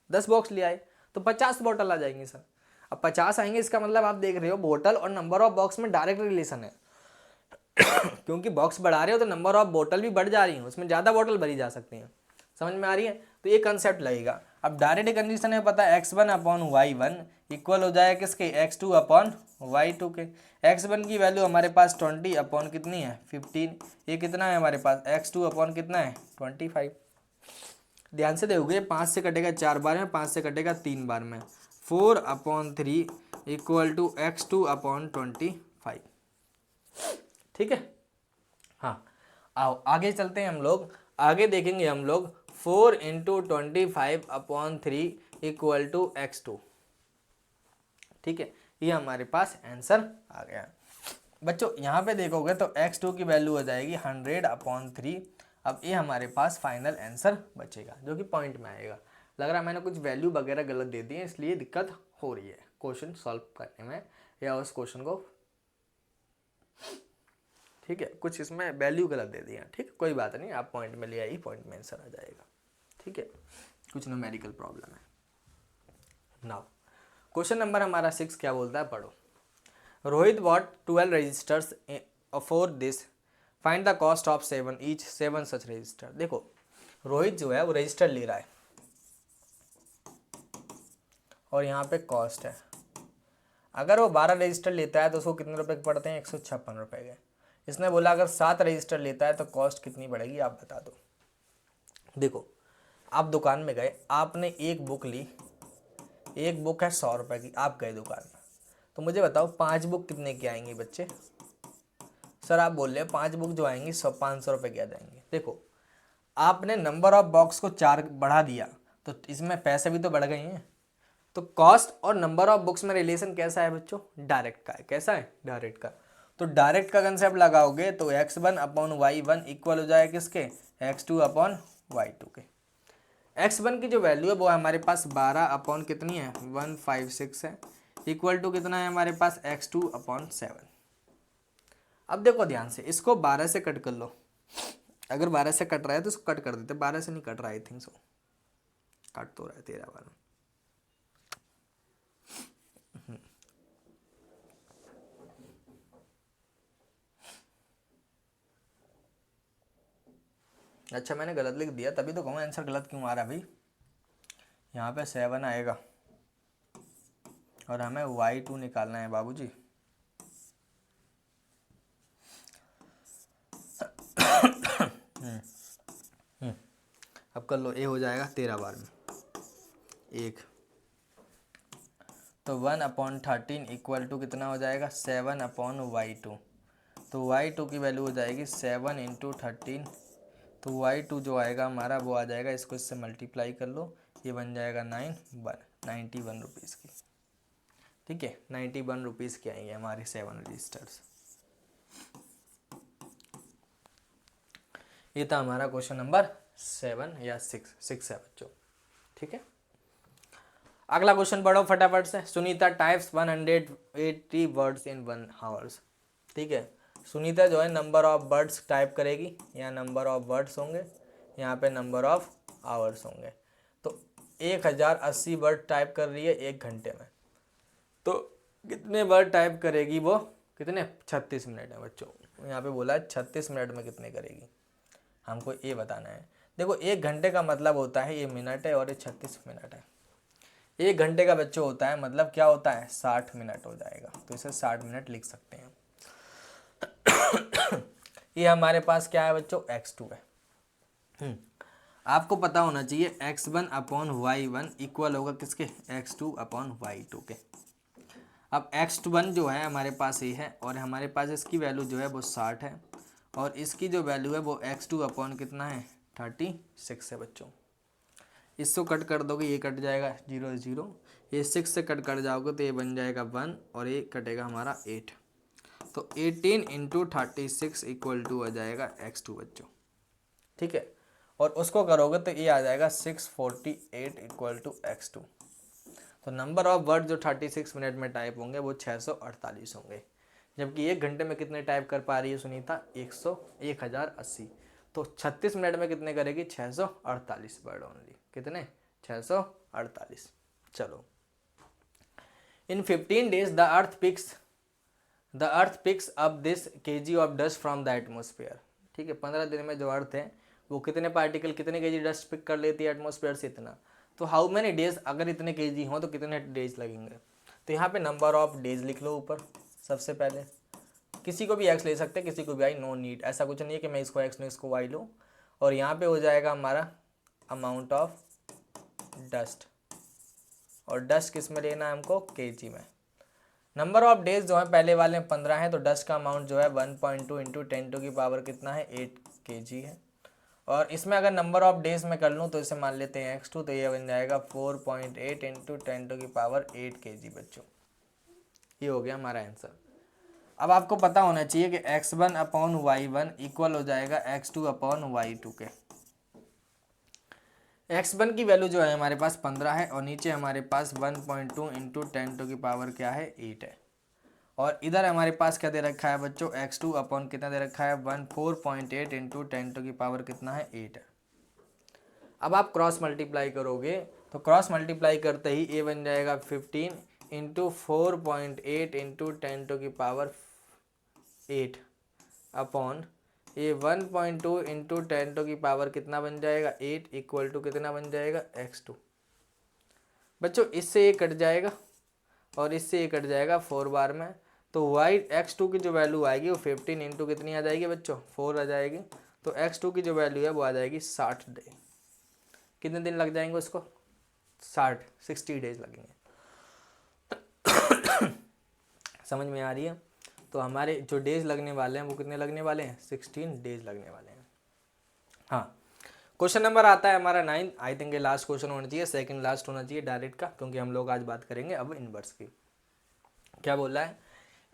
10 बॉक्स ले आए तो 50 बॉटल आ जाएंगी सर। अब 50 आएंगे, इसका मतलब आप देख रहे हो बोतल और नंबर ऑफ बॉक्स में डायरेक्ट रिलेशन है। क्योंकि बॉक्स बढ़ा रहे हो तो नंबर ऑफ बोतल भी बढ़ जा रही है, उसमें ज़्यादा बोतल भरी जा सकती हैं। समझ में आ रही है, तो ये कंसेप्ट लगेगा। अब डायरेक्ट कंडीशन है पता है, x1 अपॉन y1 इक्वल हो जाएगा किसके, x2 अपॉन y2 के। x1 की वैल्यू हमारे पास 20 अपॉन कितनी है 15, ये कितना है हमारे पास x2 अपॉन कितना है 25। ध्यान से देखोगे 5 से कटेगा 4 बार में, 5 से कटेगा 3 बार में, 4 upon 3 equal to x2 upon 25। ठीक है, हाँ आओ आगे चलते हैं हम लोग। आगे देखेंगे हम लोग 4 into 25 upon 3 equal to x2। ठीक है, ये हमारे पास आंसर आ गया बच्चों। यहाँ पे देखोगे तो x2 की वैल्यू हो जाएगी 100 अपॉन 3। अब ये हमारे पास फाइनल आंसर बचेगा जो कि पॉइंट में आएगा। लग रहा है मैंने कुछ वैल्यू वगैरह गलत दे दी है, इसलिए दिक्कत हो रही है क्वेश्चन सॉल्व करने में या उस क्वेश्चन को। ठीक है, कुछ इसमें वैल्यू गलत दे दी है। ठीक है, कोई बात नहीं, आप पॉइंट में ले आइए, पॉइंट में आंसर आ जाएगा। ठीक है, कुछ न्यूमेरिकल प्रॉब्लम है। नाउ क्वेश्चन नंबर हमारा 6 क्या बोलता है, पढ़ो। Rohit bought 12 registers for this, find the cost of 7 each 7 such register. देखो रोहित जो है वो रजिस्टर ले रहा है और यहाँ पे कॉस्ट है। अगर वो 12 रजिस्टर लेता है तो उसको कितने रुपए के पड़ते हैं, 156 रुपए के। इसने बोला अगर 7 रजिस्टर लेता है तो कॉस्ट कितनी पड़ेगी, आप बता दो। देखो, आप दुकान में गए, आपने एक बुक ली, एक बुक है 100 रुपए की, आप गए दुकान में, तो मुझे बताओ 5 बुक कितने की आएंगी बच्चे? सर आप बोल रहे हैं 5 बुक जो आएंगी 500 रुपए की आ जाएंगी। देखो, आपने नंबर ऑफ बॉक्स को 4 बढ़ा दिया तो इसमें पैसे भी तो बढ़ गए हैं। तो कॉस्ट और नंबर ऑफ बुक्स में रिलेशन कैसा है बच्चों, डायरेक्ट का है। कैसा है, डायरेक्ट का। तो डायरेक्ट का कंसेप्ट लगाओगे तो x1 अपॉन y1 इक्वल हो जाएगा किसके, x2 अपॉन y2 के। x1 की जो वैल्यू है वो हमारे पास 12 अपॉन कितनी है, 156 है, इक्वल टू कितना है हमारे पास, x2 अपॉन 7। अब देखो ध्यान से, इसको 12 से कट कर लो। अगर 12 से कट रहा है तो इसको कट कर देते, 12 से नहीं कट रहा, आई थिंक सो कट तो रहा है 13 बार। अच्छा मैंने गलत लिख दिया, तभी तो कहूँ आंसर गलत क्यों आ रहा है भाई। यहाँ पे 7 आएगा और हमें y2 निकालना है बाबूजी। अब कर लो, ए हो जाएगा 13 बार में 1, तो 1/13 इक्वल टू कितना हो जाएगा, 7/y2। तो y2 की वैल्यू हो जाएगी 7 × 13। तो y2 जो आएगा हमारा वो आ जाएगा, इसको इससे मल्टीप्लाई कर लो, ये बन जाएगा 91 रुपीज़ की। ठीक है, 91 रुपीज़ की आएंगे हमारे 7 रजिस्टर्स। ये था हमारा क्वेश्चन नंबर 7 या 6 है बच्चों। ठीक है, अगला क्वेश्चन पढ़ो फटाफट से। Sunita types 180 words in 1 hours. ठीक है, सुनीता जो है नंबर ऑफ वर्ड्स टाइप करेगी, यहाँ नंबर ऑफ वर्ड्स होंगे, यहाँ पे नंबर ऑफ आवर्स होंगे। तो 1080 वर्ड टाइप कर रही है 1 घंटे में, तो कितने वर्ड टाइप करेगी वो, कितने, 36 मिनट में बच्चों। यहाँ पे बोला है 36 मिनट में कितने करेगी, हमको ये बताना है। देखो 1 घंटे का मतलब होता है ये मिनट है और ये 36 मिनट है। 1 घंटे का बच्चों होता है मतलब क्या होता है, 60 मिनट हो जाएगा, तो इसे 60 मिनट लिख सकते हैं। ये हमारे पास क्या है बच्चों, x2 है। आपको पता होना चाहिए x1 अपॉन y1 इक्वल होगा किसके, x2 अपॉन y2 के। अब x1 जो है हमारे पास ये है और हमारे पास इसकी वैल्यू जो है वो 60 है और इसकी जो वैल्यू है वो x2 अपॉन कितना है, 36 है बच्चों। इसको कट कर दोगे ये कट जाएगा 0 0, ये 6 से कट कर जाओगे तो ये बन जाएगा 1 और ये कटेगा हमारा 8। तो 18 × 36 इक्वल टू आ जाएगा x2 बच्चों। ठीक है, और उसको करोगे तो ये आ जाएगा 648 इक्वल टू x2। तो नंबर ऑफ वर्ड जो 36 मिनट में टाइप होंगे वो 648 होंगे, जबकि 1 घंटे में कितने टाइप कर पा रही है सुनीता, 1080। तो 36 मिनट में कितने करेगी, 648 वर्ड ओनली। कितने, 648। चलो, इन 15 days the earth picks up this kg of dust from the atmosphere. ठीक है, 15 दिन में जो अर्थ है वो कितने पार्टिकल, कितने kg डस्ट पिक कर लेती है एटमोसफेयर से, इतना। तो हाउ मैनी डेज, अगर इतने kg हों तो कितने डेज लगेंगे। तो यहाँ पे नंबर ऑफ डेज लिख लो ऊपर सबसे पहले। किसी को भी x ले सकते हैं, किसी को भी y, नो नीड, ऐसा कुछ नहीं है कि मैं इसको x लूँ इसको y लूँ। और यहाँ पे हो जाएगा हमारा अमाउंट ऑफ डस्ट, और डस्ट किस में लेना है हमको, kg में। नंबर ऑफ डेज जो है पहले वाले में 15 है, तो डस्ट का अमाउंट जो है 1.2 × 10⁻⁴ कितना है, 8 kg है। और इसमें अगर नंबर ऑफ डेज में कर लूँ तो इसे मान लेते हैं x2, तो ये बन जाएगा 4.8 × 10⁸ kg बच्चों। ये हो गया हमारा आंसर। अब आपको पता होना चाहिए कि x1 अपॉन y1 इक्वल हो जाएगा x2 अपॉन y2 के। x1 की वैल्यू जो है हमारे पास 15 है और नीचे हमारे पास 1.2 × 10⁻⁴ क्या है, 8 है। और इधर हमारे पास क्या दे रखा है बच्चों, x2 अपॉन कितना दे रखा है, 4.8 × 10⁻⁴ कितना है, 8 है। अब आप क्रॉस मल्टीप्लाई करोगे तो क्रॉस मल्टीप्लाई करते ही ये बन जाएगा 15 × 4.8 × 10⁻⁸ अपॉन ये 1.2 इंटू 10 टू की पावर कितना बन जाएगा 8 इक्वल टू कितना बन जाएगा x2। बच्चों इससे ये कट जाएगा और इससे ये कट जाएगा 4 बार में, तो y x2 की जो वैल्यू आएगी वो 15 इंटू कितनी आ जाएगी बच्चों 4 आ जाएगी। तो x2 की जो वैल्यू है वो आ जाएगी 60 डे। कितने दिन लग जाएंगे उसको 60 डेज लगेंगे। समझ में आ रही है। तो हमारे जो डेज लगने वाले हैं वो कितने लगने वाले हैं 16 डेज लगने वाले हैं। हाँ, क्वेश्चन नंबर आता है हमारा 9। आई थिंक ये लास्ट क्वेश्चन होना चाहिए, सेकंड लास्ट होना चाहिए डायरेक्ट का, क्योंकि हम लोग आज बात करेंगे अब इनवर्स की। क्या बोल रहा है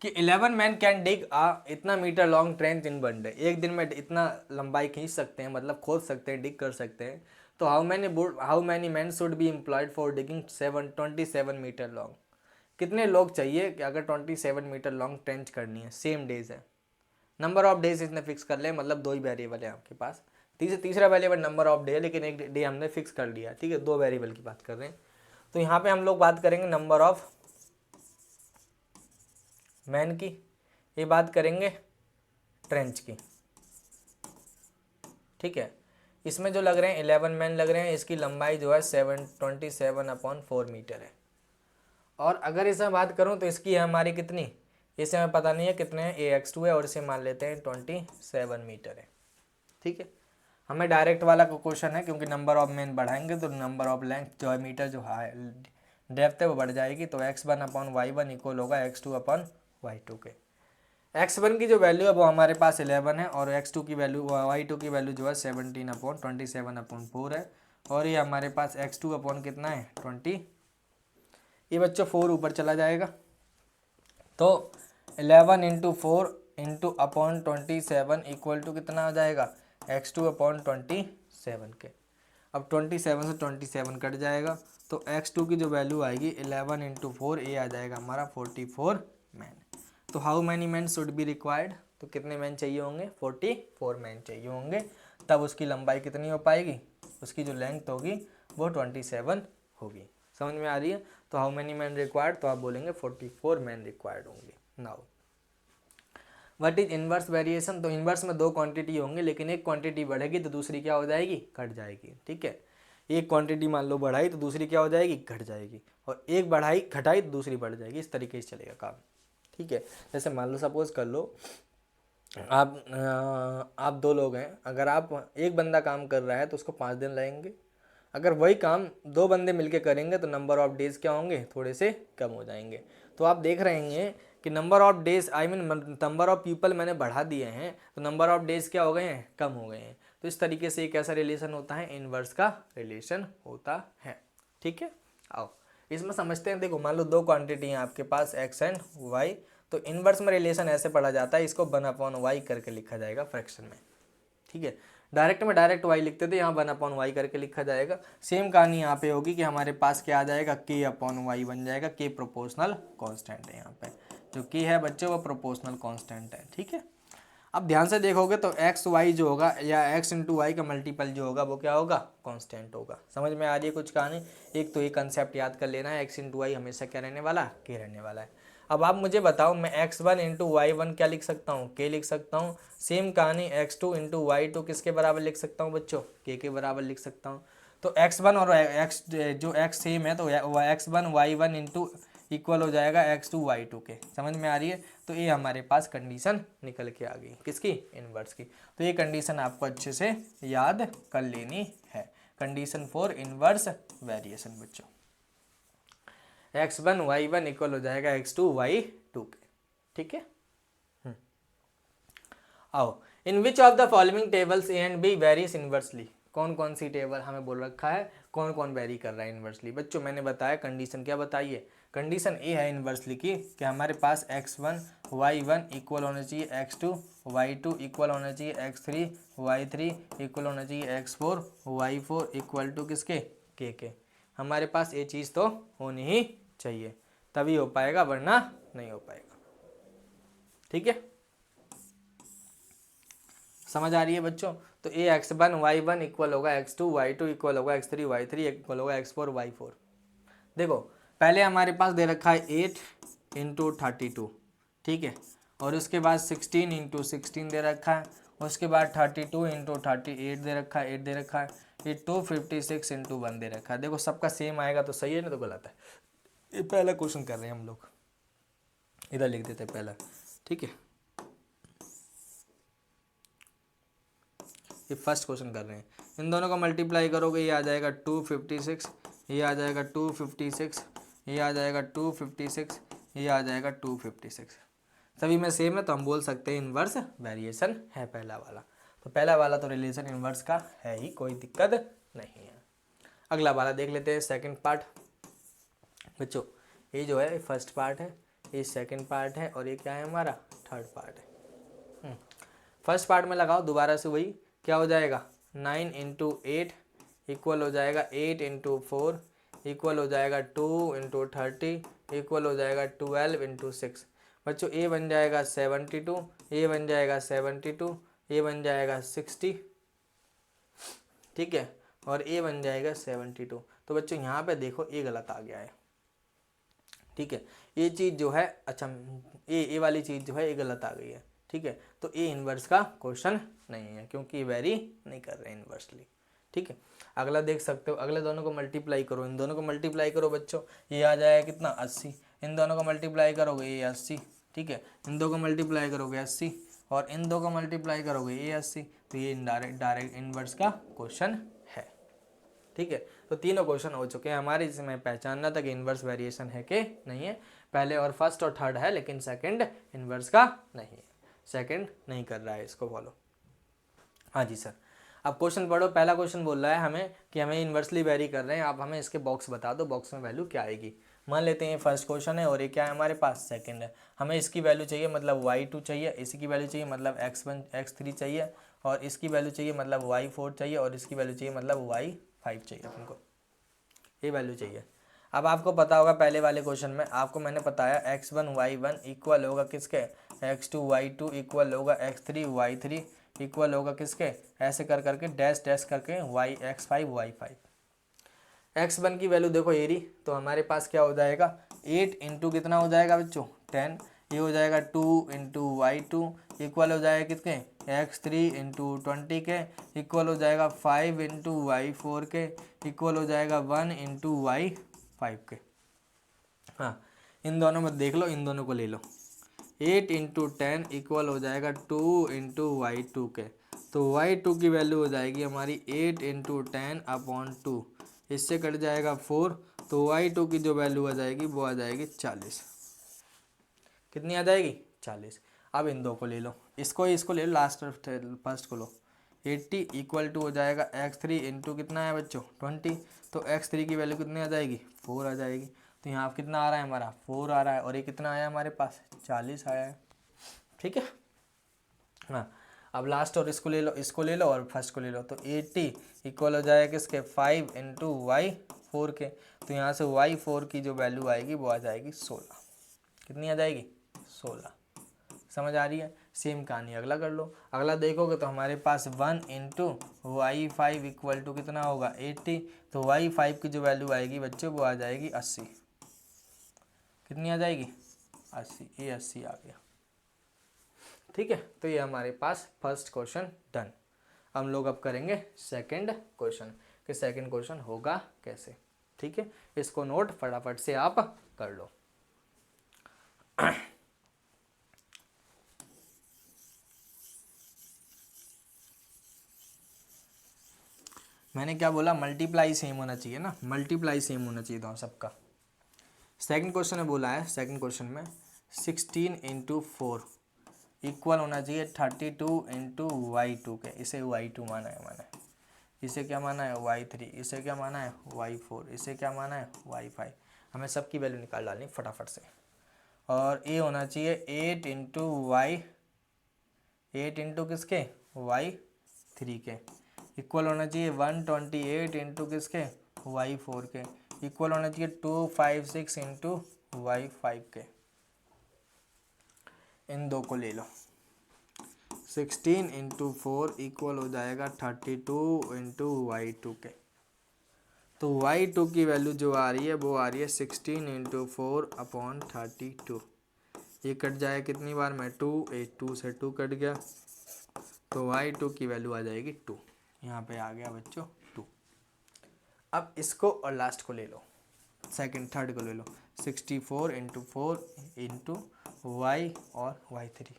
कि 11 मैन कैन डिग इतना metre long trench in one day. एक दिन में इतना लंबाई खींच सकते हैं, मतलब खोद सकते हैं, डिग कर सकते हैं। तो how many man should be employed for digging 27 metre long. कितने लोग चाहिए कि अगर 27 मीटर लॉन्ग ट्रेंच करनी है, सेम डेज है। नंबर ऑफ डेज इसने फिक्स कर लिया, मतलब 2 ही वेरिएबल है आपके पास। तीसरा वेरिएबल नंबर ऑफ डे है, लेकिन एक डे हमने फिक्स कर लिया, ठीक है। 2 वेरिएबल की बात कर रहे हैं। तो यहाँ पे हम लोग बात करेंगे नंबर ऑफ मैन की, ये बात करेंगे ट्रेंच की, ठीक है। इसमें जो लग रहे हैं 11 मैन लग रहे हैं, इसकी लंबाई जो है 27/4 मीटर है। और अगर इसमें बात करूं तो इसकी है हमारी कितनी, इसे हमें पता नहीं है कितने हैं, ये x2 है और इसे मान लेते हैं 27 मीटर है, ठीक है। हमें डायरेक्ट वाला को क्वेश्चन है, क्योंकि नंबर ऑफ मैन बढ़ाएंगे तो नंबर ऑफ लेंथ जो है मीटर जो है डेप्थ है वो बढ़ जाएगी। तो x1/y1 इक्वल होगा x2/y2 के। x1 की जो वैल्यू है वो हमारे पास 11 है और x2 की वैल्यू y2 की वैल्यू जो है 17/27/4 है। और ये हमारे पास x2 अपॉन कितना है 20। ये बच्चों 4 ऊपर चला जाएगा, तो 11 into 4 into upon 27 equal to कितना हो जाएगा x2/27 के। अब 27 से 27 कट जाएगा, तो x2 की जो वैल्यू आएगी 11 इंटू 4, ये आ जाएगा हमारा 44 मैन। तो how many man should be required, तो कितने मैन चाहिए होंगे 44 मैन चाहिए होंगे, तब उसकी लंबाई कितनी हो पाएगी, उसकी जो लेंथ होगी वो 27 होगी। समझ में आ रही है। तो हाउ मैनी मैन रिक्वायर्ड, तो आप बोलेंगे 44 मैन रिक्वायर्ड होंगे। Now what is inverse variation, तो इनवर्स में 2 क्वांटिटी होंगे, लेकिन एक क्वांटिटी बढ़ेगी तो दूसरी क्या हो जाएगी घट जाएगी, ठीक है। एक क्वांटिटी मान लो बढ़ाई तो दूसरी क्या हो जाएगी घट जाएगी, और एक बढ़ाई घटाई तो दूसरी बढ़ जाएगी। इस तरीके से चलेगा काम, ठीक है। जैसे मान लो सपोज कर लो आप 2 लोग हैं, अगर आप एक बंदा काम कर रहा है तो उसको 5 दिन लगेंगे। अगर वही काम 2 बंदे मिलके करेंगे तो नंबर ऑफ डेज क्या होंगे थोड़े से कम हो जाएंगे। तो आप देख रहे हैं कि number of days number of people मैंने बढ़ा दिए हैं, तो नंबर ऑफ डेज क्या हो गए हैं कम हो गए हैं। तो इस तरीके से एक ऐसा रिलेशन होता है, इनवर्स का रिलेशन होता है, ठीक है। आओ इसमें समझते हैं। देखो मान लो 2 क्वांटिटी हैं आपके पास x एंड y, तो इनवर्स में रिलेशन ऐसे पढ़ा जाता है, इसको 1/y करके लिखा जाएगा फ्रैक्शन में, ठीक है। डायरेक्ट में डायरेक्ट y लिखते थे, यहाँ 1/y करके लिखा जाएगा। सेम कहानी यहाँ पे होगी कि हमारे पास क्या आ जाएगा k/y बन जाएगा। k प्रोपोर्शनल कांस्टेंट है, यहाँ पे जो k है बच्चों वो प्रोपोर्शनल कांस्टेंट है, ठीक है। अब ध्यान से देखोगे तो एक्स वाई जो होगा या x इंटू वाई का मल्टीपल जो होगा वो क्या होगा कांस्टेंट होगा। समझ में आ रही है कुछ कहानी। एक तो ये कंसेप्ट याद कर लेना है, x इंटू वाई हमेशा क्या रहने वाला k रहने वाला है। अब आप मुझे बताओ मैं x1 इंटू वाई1 क्या लिख सकता हूँ k लिख सकता हूँ। सेम कहानी x2 इंटू वाई2 किसके बराबर लिख सकता हूँ बच्चों k के बराबर लिख सकता हूँ। तो x1 और x जो x सेम है तो x1 y1 इंटू इक्वल हो जाएगा x2 y2 के। समझ में आ रही है। तो ये हमारे पास कंडीशन निकल के आ गई किसकी इनवर्स की। तो ये कंडीशन आपको अच्छे से याद कर लेनी है, कंडीशन फॉर इनवर्स वेरिएशन बच्चों। x1 y1 इक्वल हो जाएगा x2 y2 के, ठीक है। आओ in which of the following tables A and B varies inversely. कौन कौन सी टेबल हमें बोल रखा है, कौन कौन वेरी कर रहा है इनवर्सली। बच्चों मैंने बताया कंडीशन क्या बताइए, कंडीशन ए है इनवर्सली की कि हमारे पास x1 y1 इक्वल होना चाहिए x2 y2 इक्वल होना चाहिए x3 y3 इक्वल होना चाहिए x4 y4 इक्वल टू किसके के। हमारे पास ये चीज़ तो होनी ही चाहिए, तभी हो पाएगा वरना नहीं हो पाएगा, ठीक है। समझ आ रही है बच्चों। तो ये x1 y1 इक्वल होगा x2 y2 इक्वल होगा x3 y3 इक्वल होगा x4 y4। देखो पहले हमारे पास दे रखा है 8 इंटू 32, ठीक है। और उसके बाद 16 इंटू 16 दे रखा है, उसके बाद 32 इंटू 38 दे रखा है, 8 दे रखा है, ये 256 इंटू 1 दे रखा है। देखो सबका सेम आएगा तो सही है ना, तो गलत है। ये पहला क्वेश्चन कर रहे हैं हम लोग, इधर लिख देते हैं पहला, ठीक है। ये फर्स्ट क्वेश्चन कर रहे हैं, इन दोनों का मल्टीप्लाई करोगे ये आ जाएगा 256, ये आ जाएगा 256, ये आ जाएगा 256, ये आ जाएगा 256। सभी में सेम है तो हम बोल सकते हैं इन्वर्स वेरिएशन है पहला वाला। तो पहला वाला तो रिलेशन इन्वर्स का है ही, कोई दिक्कत नहीं है। अगला वाला देख लेते हैं, सेकंड पार्ट। बच्चों ये जो है फर्स्ट पार्ट है, ये सेकंड पार्ट है, और ये क्या है हमारा थर्ड पार्ट है। फर्स्ट पार्ट में लगाओ दोबारा से वही, क्या हो जाएगा 9 इंटू 8 इक्वल हो जाएगा 8 इंटू 4 इक्वल हो जाएगा 2 इंटू 30 इक्वल हो जाएगा 12 इंटू 6। बच्चों ए बन जाएगा 72, ए बन जाएगा 72, ए बन जाएगा 60, ठीक है, और ए बन जाएगा 72। तो बच्चों यहाँ पे देखो ए गलत आ गया है, ठीक है। ये चीज़ जो है, अच्छा ए वाली चीज़ जो है ये गलत आ गई है, ठीक है। तो ए इन्वर्स का क्वेश्चन नहीं है क्योंकि ये वेरी नहीं कर रहे इन्वर्सली, ठीक है। अगला देख सकते हो, अगले दोनों को मल्टीप्लाई करो, इन दोनों को मल्टीप्लाई करो बच्चों, ये आ जाएगा कितना 80, इन दोनों को मल्टीप्लाई करोगे ये 80, ठीक है, इन दो को मल्टीप्लाई करोगे 80, और इन दो को मल्टीप्लाई करोगे ये 80। तो ये डायरेक्ट इन्वर्स का क्वेश्चन है, ठीक है। तो तीनों क्वेश्चन हो चुके हैं हमारे, जिसमें पहचानना था कि इन्वर्स वेरिएशन है कि नहीं है। पहले और फर्स्ट और थर्ड है, लेकिन सेकंड इन्वर्स का नहीं है, सेकंड नहीं कर रहा है इसको फॉलो। हाँ जी सर, अब क्वेश्चन पढ़ो। पहला क्वेश्चन बोल रहा है हमें कि हमें इन्वर्सली वेरी कर रहे हैं, आप हमें इसके बॉक्स बता दो, बॉक्स में वैल्यू क्या आएगी। मान लेते हैं फर्स्ट क्वेश्चन है और ये क्या है हमारे पास सेकंड है। हमें इसकी वैल्यू चाहिए मतलब y2 चाहिए, इसकी वैल्यू चाहिए मतलब x1 x3 चाहिए, और इसकी वैल्यू चाहिए मतलब y4 चाहिए, और इसकी वैल्यू चाहिए मतलब y5 चाहिए। अपन को ये वैल्यू चाहिए। अब आपको पता होगा पहले वाले क्वेश्चन में आपको मैंने बताया x1 y1 इक्वल होगा किसके, x2 y2 इक्वल होगा x3 y3 इक्वल होगा किसके, ऐसे कर करके डैश डैश करके x5 y5। x1 की वैल्यू देखो ये रही, तो हमारे पास क्या हो जाएगा 8 इंटू कितना हो जाएगा बच्चों 10, ये हो जाएगा 2 इंटू y2 इक्वल हो जाएगा किसके x3 इंटू 20 के इक्वल हो जाएगा 5 इंटू y4 के इक्वल हो जाएगा 1 इंटू y5 के। हाँ इन दोनों में देख लो, इन दोनों को ले लो, 8 इंटू 10 इक्वल हो जाएगा 2 इंटू y2 के। तो y2 की वैल्यू हो जाएगी हमारी 8 इंटू 10 अपॉन 2, इससे कट जाएगा 4, तो y2 की जो वैल्यू आ जाएगी वो आ जाएगी 40। कितनी आ जाएगी 40। अब इन दो को ले लो, इसको ले लो, लास्ट फर्स्ट को लो, 80 इक्वल टू हो जाएगा x3 इंटू कितना है बच्चों 20, तो x3 की वैल्यू कितनी आ जाएगी 4 आ जाएगी। तो यहाँ कितना आ रहा है हमारा 4 आ रहा है, और ये कितना आया हमारे पास 40 आया है, ठीक है। हाँ अब लास्ट और इसको ले लो, इसको ले लो और फर्स्ट को ले लो, तो 80 इक्वल हो जाएगा किसके 5 इंटू y4 के। तो यहाँ से y4 की जो वैल्यू आएगी वो आ जाएगी 16। कितनी आ जाएगी 16। समझ आ रही है। सेम कहानी अगला कर लो। अगला देखोगे तो हमारे पास 1 इंटू y5 इक्वल टू कितना होगा 80, तो y5 की जो वैल्यू आएगी बच्चों वो आ जाएगी 80। कितनी आ जाएगी 80, ये 80 आ गया, ठीक है। तो ये हमारे पास फर्स्ट क्वेश्चन डन। हम लोग अब करेंगे सेकंड क्वेश्चन कि सेकंड क्वेश्चन होगा कैसे, ठीक है। इसको नोट फटाफट से आप कर लो। मैंने क्या बोला, मल्टीप्लाई सेम होना चाहिए ना, मल्टीप्लाई सेम होना चाहिए तो सबका। सेकंड क्वेश्चन में बोला है, सेकंड क्वेश्चन में 16 इंटू 4 इक्वल होना चाहिए 32 इंटू y2 के। इसे y2 माना है मैंने, इसे क्या माना है y3, इसे क्या माना है y4, इसे क्या माना है y5। हमें सबकी वैल्यू निकाल डालनी फटाफट से। और ये होना चाहिए 8 इंटू y, 8 इंटू किसके y3 के इक्वल होना चाहिए 128 इंटू किसके y4 के इक्वल होना चाहिए 256 इंटू y5 के। इन दो को ले लो, 16 इंटू 4 इक्वल हो जाएगा 32 इंटू y2 के। तो y2 की वैल्यू जो आ रही है वो आ रही है 16 इंटू 4 अपॉन 32। ये कट जाए कितनी बार में 2, 2 से 2 कट गया, तो y2 की वैल्यू आ जाएगी 2। यहाँ पे आ गया बच्चों 2। अब इसको और लास्ट को ले लो, सेकंड थर्ड को ले लो, 64 इंटू 4 इंटू वाई और y3।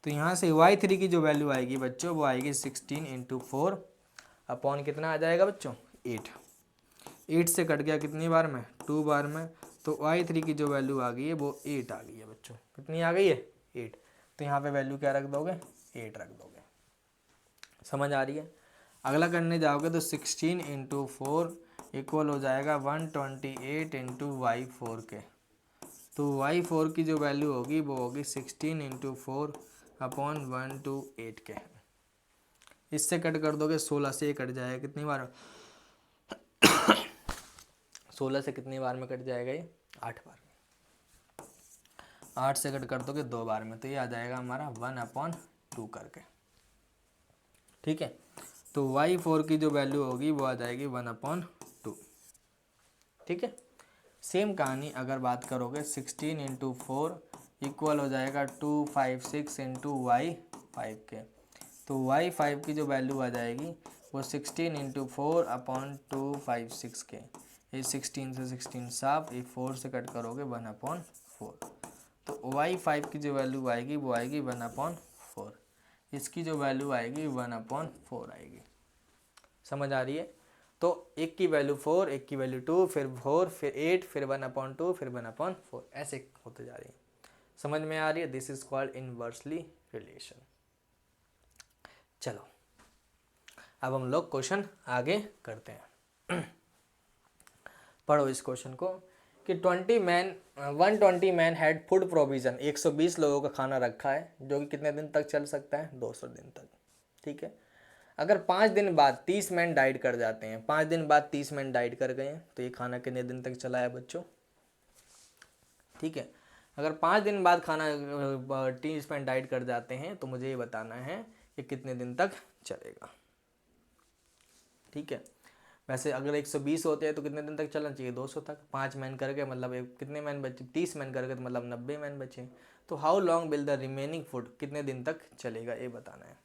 तो यहाँ से y3 की जो वैल्यू आएगी बच्चों वो आएगी 16 इंटू 4 अपॉन कितना आ जाएगा बच्चों 8। 8 से कट गया कितनी बार में 2 बार में, तो y3 की जो वैल्यू आ गई है वो 8 आ गई है बच्चों। कितनी आ गई है 8। तो यहाँ पे वैल्यू क्या रख दोगे 8 रख दोगे। समझ आ रही है। अगला करने जाओगे तो 16 इंटू 4 इक्वल हो जाएगा 128 इंटू y4 के। तो y4 की जो वैल्यू होगी वो होगी 16 इंटू 4 अपॉन 128 के। इससे कट कर दोगे 16 से कट जाएगा कितनी बार 16 से कितनी बार में कट जाएगा ये 8 बार में। 8 से कट कर दोगे 2 बार में, तो ये आ जाएगा हमारा 1/2 करके। ठीक है। तो y4 की जो वैल्यू होगी वो आ जाएगी 1/2। ठीक है। सेम कहानी अगर बात करोगे 16 इंटू 4 इक्वल हो जाएगा 256 इंटू y5 के। तो y5 की जो वैल्यू आ जाएगी वो 16 इंटू 4 अपॉन 256 के। ये 16 से 16 साफ, ये 4 से कट करोगे 1/4। तो y5 की जो वैल्यू आएगी वो आएगी 1/4। इसकी जो वैल्यू आएगी 1/4 आएगी। समझ आ रही है। तो एक की वैल्यू 4, एक की वैल्यू 2, फिर 4, फिर 8, फिर 1/2, फिर 1/4, ऐसे होते जा रही है। समझ में आ रही है। This is called inversely relation. चलो अब हम लोग क्वेश्चन आगे करते हैं। पढ़ो इस क्वेश्चन को कि 120 मैन हैड फूड प्रोविजन। 120 लोगों का खाना रखा है जो कि कितने दिन तक चल सकता है 200 दिन तक। ठीक है। अगर 5 दिन बाद 30 मैन डाइट कर जाते हैं, 5 दिन बाद 30 मैन डाइट कर गए हैं, तो ये खाना कितने दिन तक चला है बच्चों। ठीक है। अगर 5 दिन बाद खाना 30 मैन डाइट कर जाते हैं तो मुझे ये बताना है कि कितने दिन तक चलेगा। ठीक है। वैसे अगर 120 होते हैं तो कितने दिन तक चलना चाहिए 200 तक। 5 मैन करके मतलब कितने मैन बचे 30 मैन करके तो मतलब 90 मैन बचे। तो how long will the remaining food, कितने दिन तक चलेगा ये बताना है।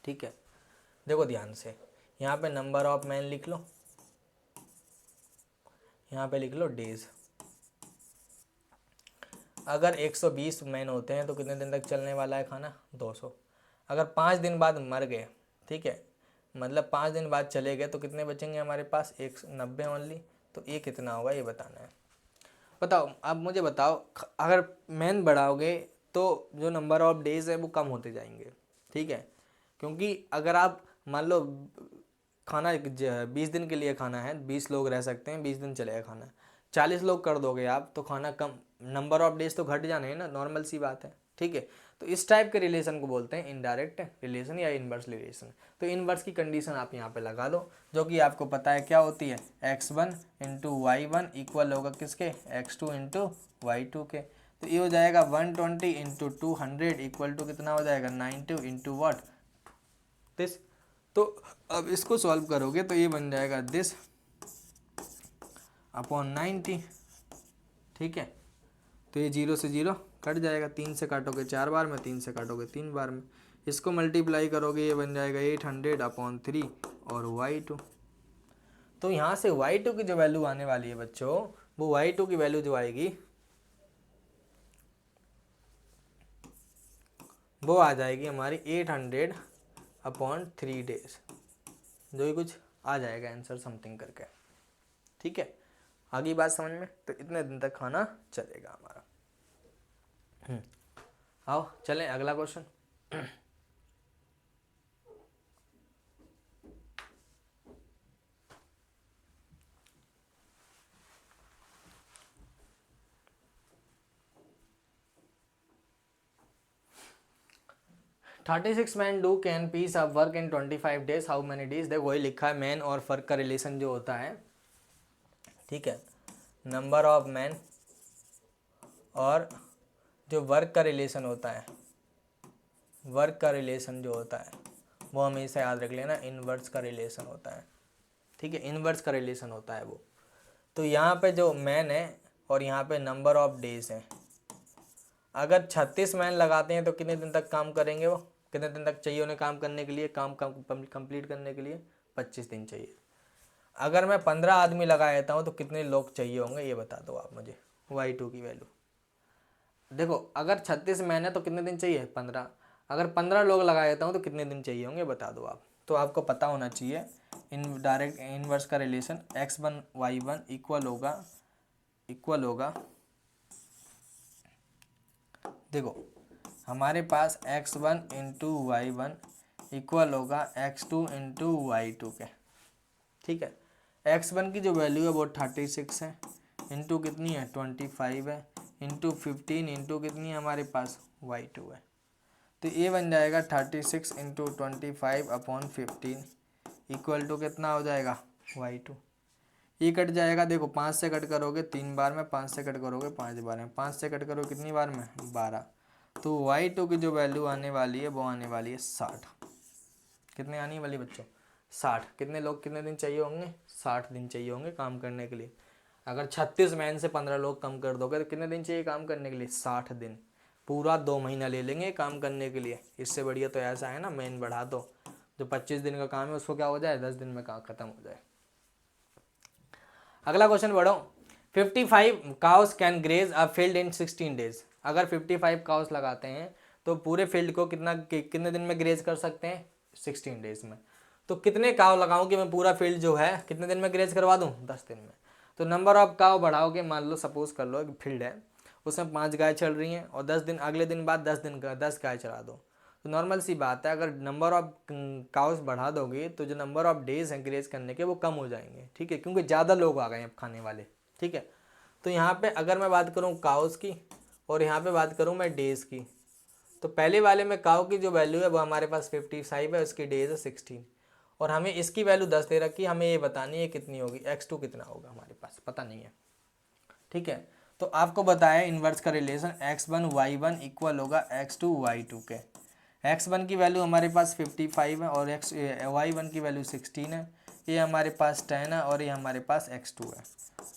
ठीक है। देखो ध्यान से, यहाँ पे नंबर ऑफ मैन लिख लो, यहाँ पे लिख लो डेज। अगर 120 मैन होते हैं तो कितने दिन तक चलने वाला है खाना 200। अगर 5 दिन बाद मर गए, ठीक है, मतलब 5 दिन बाद चले गए तो कितने बचेंगे हमारे पास 190 ओनली। तो ये कितना होगा ये बताना है। बताओ अब मुझे बताओ, अगर मैन बढ़ाओगे तो जो नंबर ऑफ डेज है वो कम होते जाएंगे। ठीक है। क्योंकि अगर आप मान लो खाना 20 दिन के लिए खाना है, 20 लोग रह सकते हैं, 20 दिन चलेगा खाना, 40 लोग कर दोगे आप तो खाना कम, नंबर ऑफ डेज तो घट जाने हैं ना, नॉर्मल सी बात है। ठीक है। तो इस टाइप के रिलेशन को बोलते हैं इनडायरेक्ट रिलेशन या इनवर्स रिलेशन। तो इनवर्स की कंडीशन आप यहाँ पे लगा लो, जो कि आपको पता है क्या होती है, x1 इंटू y1 इक्वल होगा किसके x2 इंटू y2 के। तो ये हो जाएगा 120 इंटू 200 इक्वल टू कितना हो जाएगा 90 इंटू वॉट दिस। तो अब इसको सॉल्व करोगे तो ये बन जाएगा दिस अपॉन 90। ठीक है। तो ये 0 से 0 कट जाएगा, 3 से काटोगे 4 बार में, 3 से काटोगे 3 बार में, इसको मल्टीप्लाई करोगे ये बन जाएगा 800 अपॉन 3 और y2। तो यहाँ से y2 की जो वैल्यू आने वाली है बच्चों, वो y2 की वैल्यू जो आएगी वो आ जाएगी हमारी 800 अपॉन 3 डेज, जो ही कुछ आ जाएगा आंसर समथिंग करके। ठीक है। आगे बात समझ में। तो इतने दिन तक खाना चलेगा हमारा। आओ चलें अगला question. Thirty six man do can piece of work in 25 days, how many days. देखो वही लिखा है, मैन और वर्क का रिलेशन जो होता है, ठीक है, नंबर ऑफ मैन और जो वर्क का रिलेशन होता है, वर्क का रिलेशन जो होता है वो हमेशा याद रख लेना इनवर्स का रिलेशन होता है। ठीक है। इनवर्स का रिलेशन होता है वो। तो यहाँ पे जो मैन है और यहाँ पे नंबर ऑफ डेज है, अगर 36 मैन लगाते हैं तो कितने दिन तक काम करेंगे वो कितने दिन तक चाहिए उन्हें काम करने के लिए, काम कंप्लीट करने के लिए? 25 दिन चाहिए। अगर मैं 15 आदमी लगा देता हूँ तो कितने लोग चाहिए होंगे ये बता दो आप मुझे, y2 की वैल्यू। देखो अगर 36 महीने तो कितने दिन चाहिए? 15। अगर 15 लोग लगा देता हूँ तो कितने दिन चाहिए होंगे बता दो आप। तो आपको पता होना चाहिए इन डायरेक्ट इनवर्स का रिलेशन x1 y1 इक्वल होगा। देखो हमारे पास x1 इंटू y1 इक्वल होगा x2 इंटू y2 के, ठीक है। x1 की जो वैल्यू है वो 36 है, इंटू कितनी है 25 है, इंटू 15 इंटू कितनी है हमारे पास y2 है। तो ये बन जाएगा 36 इंटू 25 अपॉन 15 इक्वल टू कितना हो जाएगा y2। ये कट जाएगा, देखो 5 से कट करोगे 3 बार में, 5 से कट करोगे 5 बार में, 5 से कट करोगे कितनी बार में 12। तो y2 की जो वैल्यू आने वाली है वो आने वाली है 60। कितने आने वाली बच्चों? 60। कितने लोग कितने दिन चाहिए होंगे? 60 दिन चाहिए होंगे काम करने के लिए। अगर 36 मैन से 15 लोग कम कर दोगे तो कितने दिन चाहिए काम करने के लिए? 60 दिन। पूरा 2 महीना ले लेंगे काम करने के लिए। इससे बढ़िया तो ऐसा है ना, मेन बढ़ा दो, जो 25 दिन का काम है उसको क्या हो जाए 10 दिन में काम खत्म हो जाए। अगला क्वेश्चन बढ़ो। 55 cows can graze a field in 16 days. अगर 55 काउस लगाते हैं तो पूरे फील्ड को कितने दिन में ग्रेज कर सकते हैं? 16 डेज में। तो कितने काव लगाऊं कि मैं पूरा फील्ड जो है कितने दिन में ग्रेज करवा दूं? 10 दिन में। तो नंबर ऑफ काव बढ़ाओगे, मान लो सपोज कर लो एक फील्ड है उसमें 5 गाय चल रही हैं और 10 दिन अगले दिन बाद 10 दिन का 10 गाय चला दो, तो नॉर्मल सी बात है अगर नंबर ऑफ काउस बढ़ा दोगे तो जो नंबर ऑफ डेज हैं ग्रेज करने के वो कम हो जाएंगे, ठीक है, क्योंकि ज़्यादा लोग आ गए हैं खाने वाले, ठीक है। तो यहाँ पे अगर मैं बात करूँ काउस की और यहाँ पे बात करूँ मैं डेज की, तो पहले वाले में काउ की जो वैल्यू है वो हमारे पास 55 है, उसकी डेज है 16 और हमें इसकी वैल्यू 10 दे रखी है, हमें ये बतानी है कितनी होगी, x2 कितना होगा हमारे पास पता नहीं है, ठीक है। तो आपको बताया इन्वर्स का रिलेशन x1 y1 इक्वल होगा x2 y2 के। x1 की वैल्यू हमारे पास 55 है और y1 की वैल्यू 16 है, ये हमारे पास 10 है और ये हमारे पास x2 है।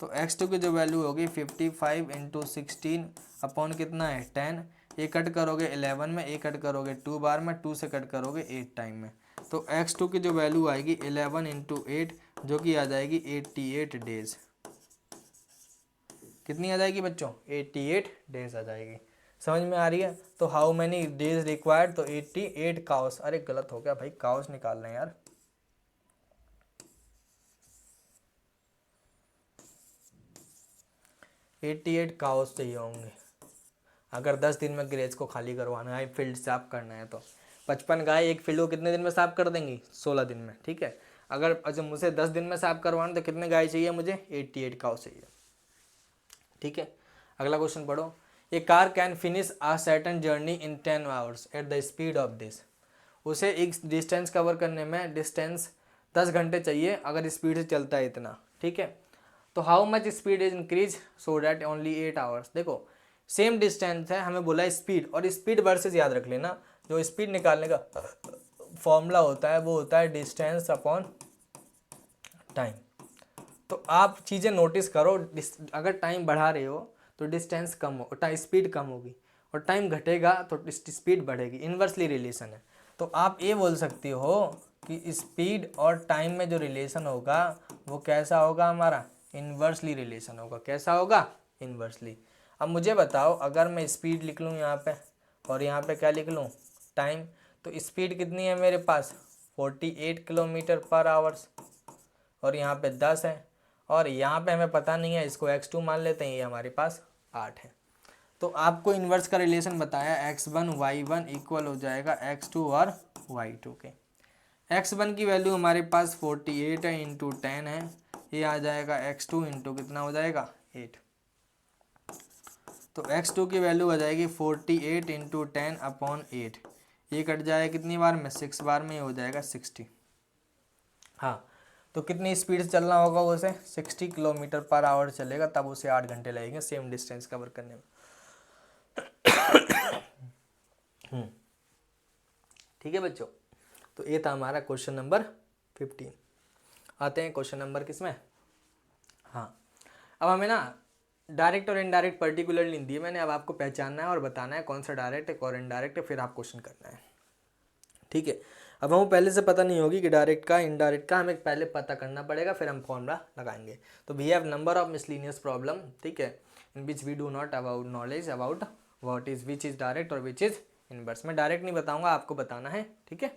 तो x2 की जो वैल्यू होगी 55 इंटू 16 अपॉन कितना है 10, ये कट करोगे 11 में, ये कट करोगे 2 बार में, 2 से कट करोगे 8 टाइम में। तो x2 की जो वैल्यू आएगी 11 इंटू 8 जो कि आ जाएगी 88 डेज। कितनी आ जाएगी बच्चों? 88 डेज आ जाएगी। समझ में आ रही है? तो हाउ मैनी डेज रिक्वायर्ड, तो 88 काउस। अरे गलत हो गया भाई, काउस निकाल रहे हैं यार। एट्टी 88 काउस चाहिए होंगे अगर 10 दिन में ग्रेज को खाली करवाना है, फील्ड साफ करना है तो। 55 गाय एक फील्ड को कितने दिन में साफ कर देंगी? 16 दिन में, ठीक है। अगर अच्छा मुझे 10 दिन में साफ करवाना तो कितने गाय चाहिए मुझे? 88 काउस चाहिए, ठीक है। अगला क्वेश्चन पढ़ो। A car can finish a certain journey in 10 hours at the speed of this. उसे एक डिस्टेंस कवर करने में डिस्टेंस 10 घंटे चाहिए अगर स्पीड से चलता है इतना, ठीक है। तो how much speed is increase so that only 8 hours. देखो सेम डिस्टेंस है, हमें बोला स्पीड, और स्पीड वर्सेस याद रख लेना, जो स्पीड निकालने का फॉर्मूला होता है वो होता है डिस्टेंस अपॉन टाइम। तो आप चीज़ें नोटिस करो, अगर टाइम बढ़ा रहे हो तो डिस्टेंस कम हो, स्पीड कम होगी, और टाइम घटेगा तो स्पीड बढ़ेगी, इन्वर्सली रिलेशन है। तो आप ये बोल सकते हो कि स्पीड और टाइम में जो रिलेशन होगा वो कैसा होगा हमारा? इन्वर्सली रिलेशन होगा। कैसा होगा? इन्वर्सली। अब मुझे बताओ अगर मैं स्पीड लिख लूँ यहाँ पे और यहाँ पे क्या लिख लूँ? टाइम। तो स्पीड कितनी है मेरे पास? 48 किलोमीटर पर आवर्स, और यहाँ पे 10 है, और यहाँ पे हमें पता नहीं है, इसको x2 मान लेते हैं, ये हमारे पास 8 है। तो आपको इन्वर्स का रिलेशन बताया x1 y1 इक्वल हो जाएगा x2 और y2 के। x1 की वैल्यू हमारे पास 48 है इंटू 10 है, ये आ जाएगा x2 इंटू कितना हो जाएगा 8। तो x2 की वैल्यू आ जाएगी 48 इंटू 10 अपॉन 8, ये कट जाएगा कितनी बार में? 6 बार में, ये हो जाएगा 60। हाँ, तो कितनी स्पीड से चलना होगा उसे? 60 किलोमीटर पर आवर चलेगा, तब उसे 8 घंटे लगेंगे सेम डिस्टेंस कवर करने में। ठीक है बच्चों, तो ये था हमारा क्वेश्चन नंबर 15। आते हैं क्वेश्चन नंबर किसमें? हाँ, अब हमें ना डायरेक्ट और इनडायरेक्ट पर्टिकुलरली नहीं दिए मैंने, अब आपको पहचानना है और बताना है कौन सा डायरेक्ट है और इनडायरेक्ट है, फिर आप क्वेश्चन करना है। ठीक है। अब हमें पहले से पता नहीं होगी कि डायरेक्ट का इनडायरेक्ट का, हमें पहले पता करना पड़ेगा, फिर हम फॉर्मूला लगाएंगे। तो we have number of miscellaneous problem, ठीक है, in which we do not about knowledge about what is which is direct और विच इज इनवर्स। मैं डायरेक्ट नहीं बताऊंगा, आपको बताना है, ठीक है।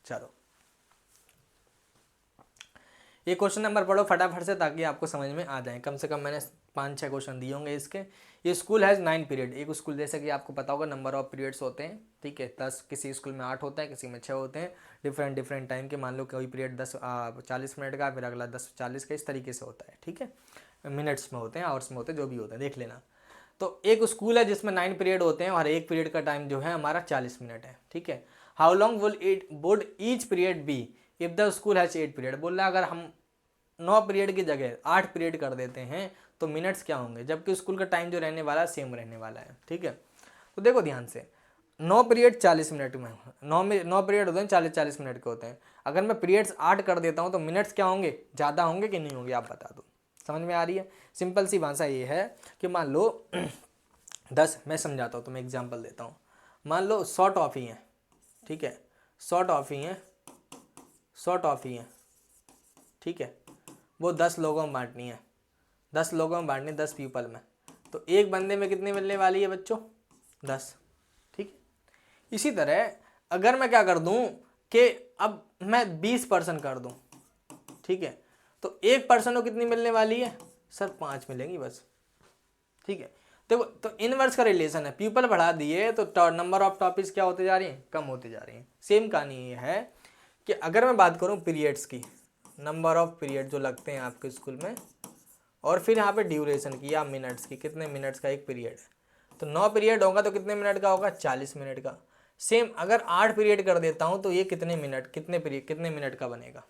चलो ये क्वेश्चन नंबर पढ़ो फटाफट से ताकि आपको समझ में आ जाए। कम से कम मैंने 5-6 क्वेश्चन दिए होंगे इसके। ये स्कूल हैज़ 9 पीरियड। एक स्कूल जैसे कि आपको पता होगा नंबर ऑफ पीरियड्स होते हैं, ठीक है, 10, किसी स्कूल में 8 होते हैं, किसी में 6 होते हैं, डिफरेंट टाइम के। मान लो कोई पीरियड 40 मिनट का, फिर अगला 10-40 का, इस तरीके से होता है, ठीक है। मिनट्स में होते हैं, आवर्स में होते हैं, जो भी होते हैं, देख लेना। तो एक स्कूल है जिसमें 9 पीरियड होते हैं और एक पीरियड का टाइम जो है हमारा 40 मिनट है, ठीक है। How long would each period be if the school has 8 period. बोल रहा है अगर हम 9 पीरियड की जगह 8 पीरियड कर देते हैं तो मिनट्स क्या होंगे, जबकि स्कूल का टाइम जो रहने वाला है सेम रहने वाला है, ठीक है। तो देखो ध्यान से, 9 पीरियड 40 मिनट में, 9 पीरियड होते हैं 40-40 मिनट के होते हैं। अगर मैं पीरियड्स 8 कर देता हूँ तो मिनट्स क्या होंगे, ज़्यादा होंगे कि नहीं होंगे, आप बता दो। समझ में आ रही है? सिंपल सी भाषा ये है कि मान लो 10, मैं समझाता हूँ, तो मैं एग्जाम्पल देता हूँ। मान लो 100 टॉफ़ी हैं, ठीक है, 100 टॉफ़ी हैं, 100 टॉफ़ी हैं, ठीक है। वो 10 लोगों में बांटनी है, 10 लोगों में बांटनी, 10 पीपल में। तो एक बंदे में कितनी मिलने वाली है बच्चों, 10, ठीक है। इसी तरह अगर मैं क्या कर दूं कि अब मैं 20% कर दूं, ठीक है, तो एक पर्सन को कितनी मिलने वाली है सर, 5 मिलेंगी बस, ठीक है। देखो तो इनवर्स का रिलेशन है, पीपल बढ़ा दिए तो नंबर ऑफ टॉपिक्स क्या होते जा रही हैं, कम होते जा रही हैं। सेम कहानी ये है कि अगर मैं बात करूं पीरियड्स की, नंबर ऑफ पीरियड जो लगते हैं आपके स्कूल में, और फिर यहाँ पे ड्यूरेशन की या मिनट्स की, कितने मिनट्स का एक पीरियड है, तो 9 पीरियड होगा तो कितने मिनट का होगा, 40 मिनट का। सेम अगर 8 पीरियड कर देता हूँ तो ये कितने मिनट, कितने पीरियड, कितने मिनट का बनेगा,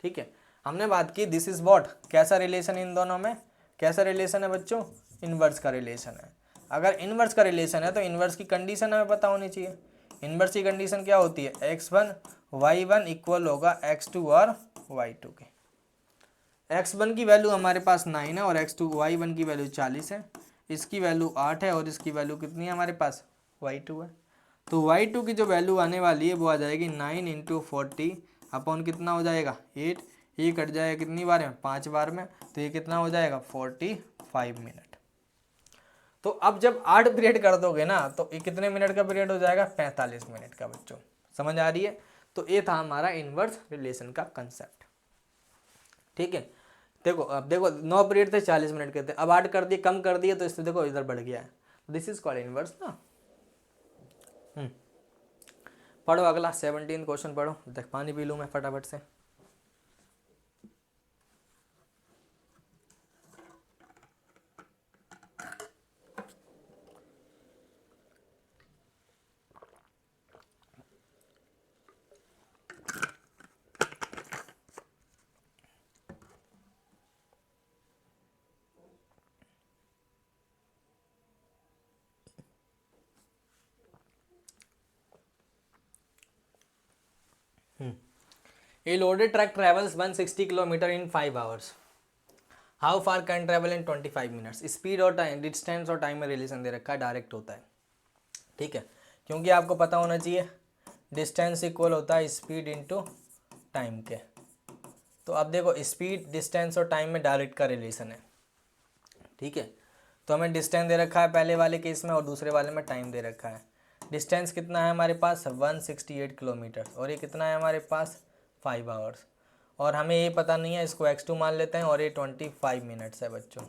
ठीक है। हमने बात की दिस इज व्हाट, कैसा रिलेशन इन दोनों में, कैसा रिलेशन है बच्चों, इनवर्स का रिलेशन है। अगर इनवर्स का रिलेशन है तो इनवर्स की कंडीशन हमें पता होनी चाहिए। इनवर्स की कंडीशन क्या होती है, x1 y1 इक्वल होगा x2 और y2 के। x1 की वैल्यू हमारे पास 9 है और x2 y1 की वैल्यू 40 है, इसकी वैल्यू 8 है और इसकी वैल्यू कितनी है हमारे पास, y2 है। तो y2 की जो वैल्यू आने वाली है वो आ जाएगी 9 × 40 अपॉन कितना हो जाएगा 8, ये कट जाएगा कितनी बार में, 5 बार में, तो ये कितना हो जाएगा 45 मिनट। तो अब जब 8 पीरियड कर दोगे ना तो ये कितने मिनट का पीरियड हो जाएगा, 45 मिनट का बच्चों। समझ आ रही है? तो ये था हमारा इनवर्स रिलेशन का कंसेप्ट, ठीक है। देखो अब देखो 9 पीरियड थे 40 मिनट के थे, अब 8 कर दिए, कम कर दिए, तो इससे देखो इधर बढ़ गया है, दिस इज कॉल्ड इनवर्स ना। पढ़ो अगला 17 क्वेश्चन पढ़ो। देख पानी पी लूँ मैं फटाफट से। A loaded truck travels 160 kilometre in 5 hours. How far can travel in 25 minutes? Speed और टाइम, डिस्टेंस और टाइम में रिलेशन दे रखा है, डायरेक्ट होता है, ठीक है, क्योंकि आपको पता होना चाहिए डिस्टेंस इक्वल होता है स्पीड इनटू टाइम के। तो अब देखो स्पीड, डिस्टेंस और टाइम में डायरेक्ट का रिलेशन है, ठीक है। तो हमें डिस्टेंस दे रखा है पहले वाले केस में और दूसरे वाले में टाइम दे रखा है। डिस्टेंस कितना है हमारे पास 168 किलोमीटर और ये कितना है हमारे पास 5 आवर्स, और हमें ये पता नहीं है, इसको x2 मान लेते हैं, और ये 25 मिनट्स है बच्चों।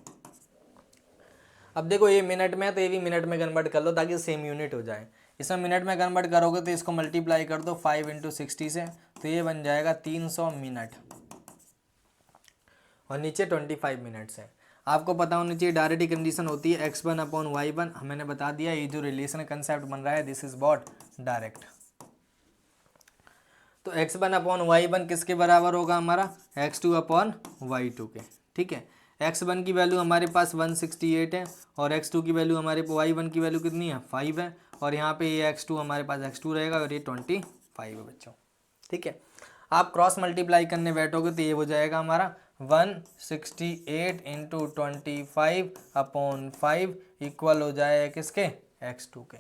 अब देखो ये मिनट में है तो ये भी मिनट में कन्वर्ट कर लो ताकि सेम यूनिट हो जाए। इसमें मिनट में कन्वर्ट करोगे तो इसको मल्टीप्लाई कर दो 5 × 60 से, तो ये बन जाएगा 300 मिनट, और नीचे 25 मिनट्स है। आपको पता होना चाहिए डायरेक्ट कंडीशन होती है x1 अपॉन y1, मैंने बता दिया ये जो रिलेशन कंसेप्ट बन रहा है दिस इज व्हाट, डायरेक्ट। तो x1 अपॉन y1 किसके बराबर होगा हमारा, x2 अपॉन y2 के, ठीक है। x1 की वैल्यू हमारे पास 168 है और x2 की वैल्यू हमारे y1 की वैल्यू कितनी है 5 है, और यहाँ पे ये x2 हमारे पास x2 रहेगा और ये 25 है बच्चों, ठीक है। आप क्रॉस मल्टीप्लाई करने बैठोगे तो ये हो जाएगा हमारा 168 × 25 अपॉन 5 इक्वल हो जाएगा किसके, x2 के।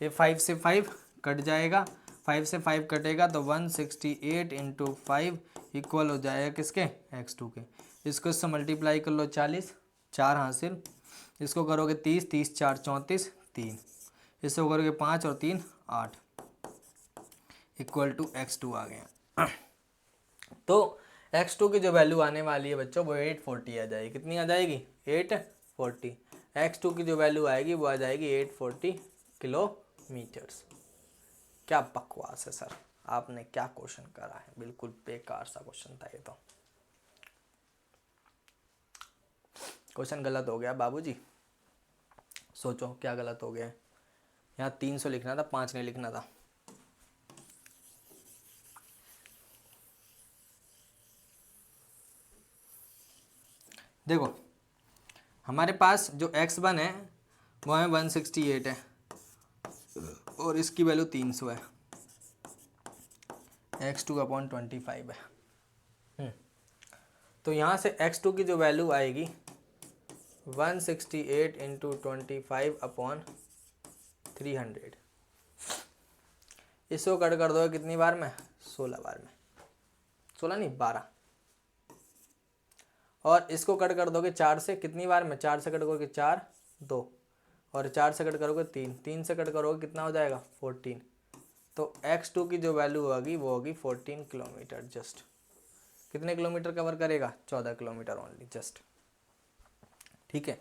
ये 5 से 5 कट जाएगा 5 से 5 कटेगा तो 168 इंटू 5 इक्वल हो जाएगा किसके, x2 के। इसको इससे मल्टीप्लाई कर लो 40, 4 हासिल, इसको करोगे 30, 30 4 34, 3, इसको करोगे 5 और 3 8 इक्वल टू x2 आ गया। तो x2 की जो वैल्यू आने वाली है बच्चों वो 840 आ जाएगी। कितनी आ जाएगी, 840। x2 की जो वैल्यू आएगी वो आ जाएगी 840 किलोमीटर्स। क्या बकवास है सर, आपने क्या क्वेश्चन करा है, बिल्कुल बेकार सा क्वेश्चन था ये तो। क्वेश्चन गलत हो गया बाबूजी, सोचो क्या गलत हो गया है। यहाँ 300 लिखना था, 5 नहीं लिखना था। देखो हमारे पास जो x1 है वो है 168 है और इसकी वैल्यू 300 है, x2 अपॉन 25 है। तो यहाँ से x2 की जो वैल्यू आएगी 168 इंटू 25 अपॉन 300। इसको कट कर दो कितनी बार में, 16 बार में, 16 नहीं 12। और इसको कट कर दोगे 4 से, कितनी बार में, 4 से कट करोगे 4 2, और 4 से कट करोगे 3, 3 से कट करोगे कितना हो जाएगा 14। तो x2 की जो वैल्यू होगी वो होगी 14 किलोमीटर जस्ट। कितने किलोमीटर कवर करेगा, 14 किलोमीटर ओनली जस्ट। ठीक है,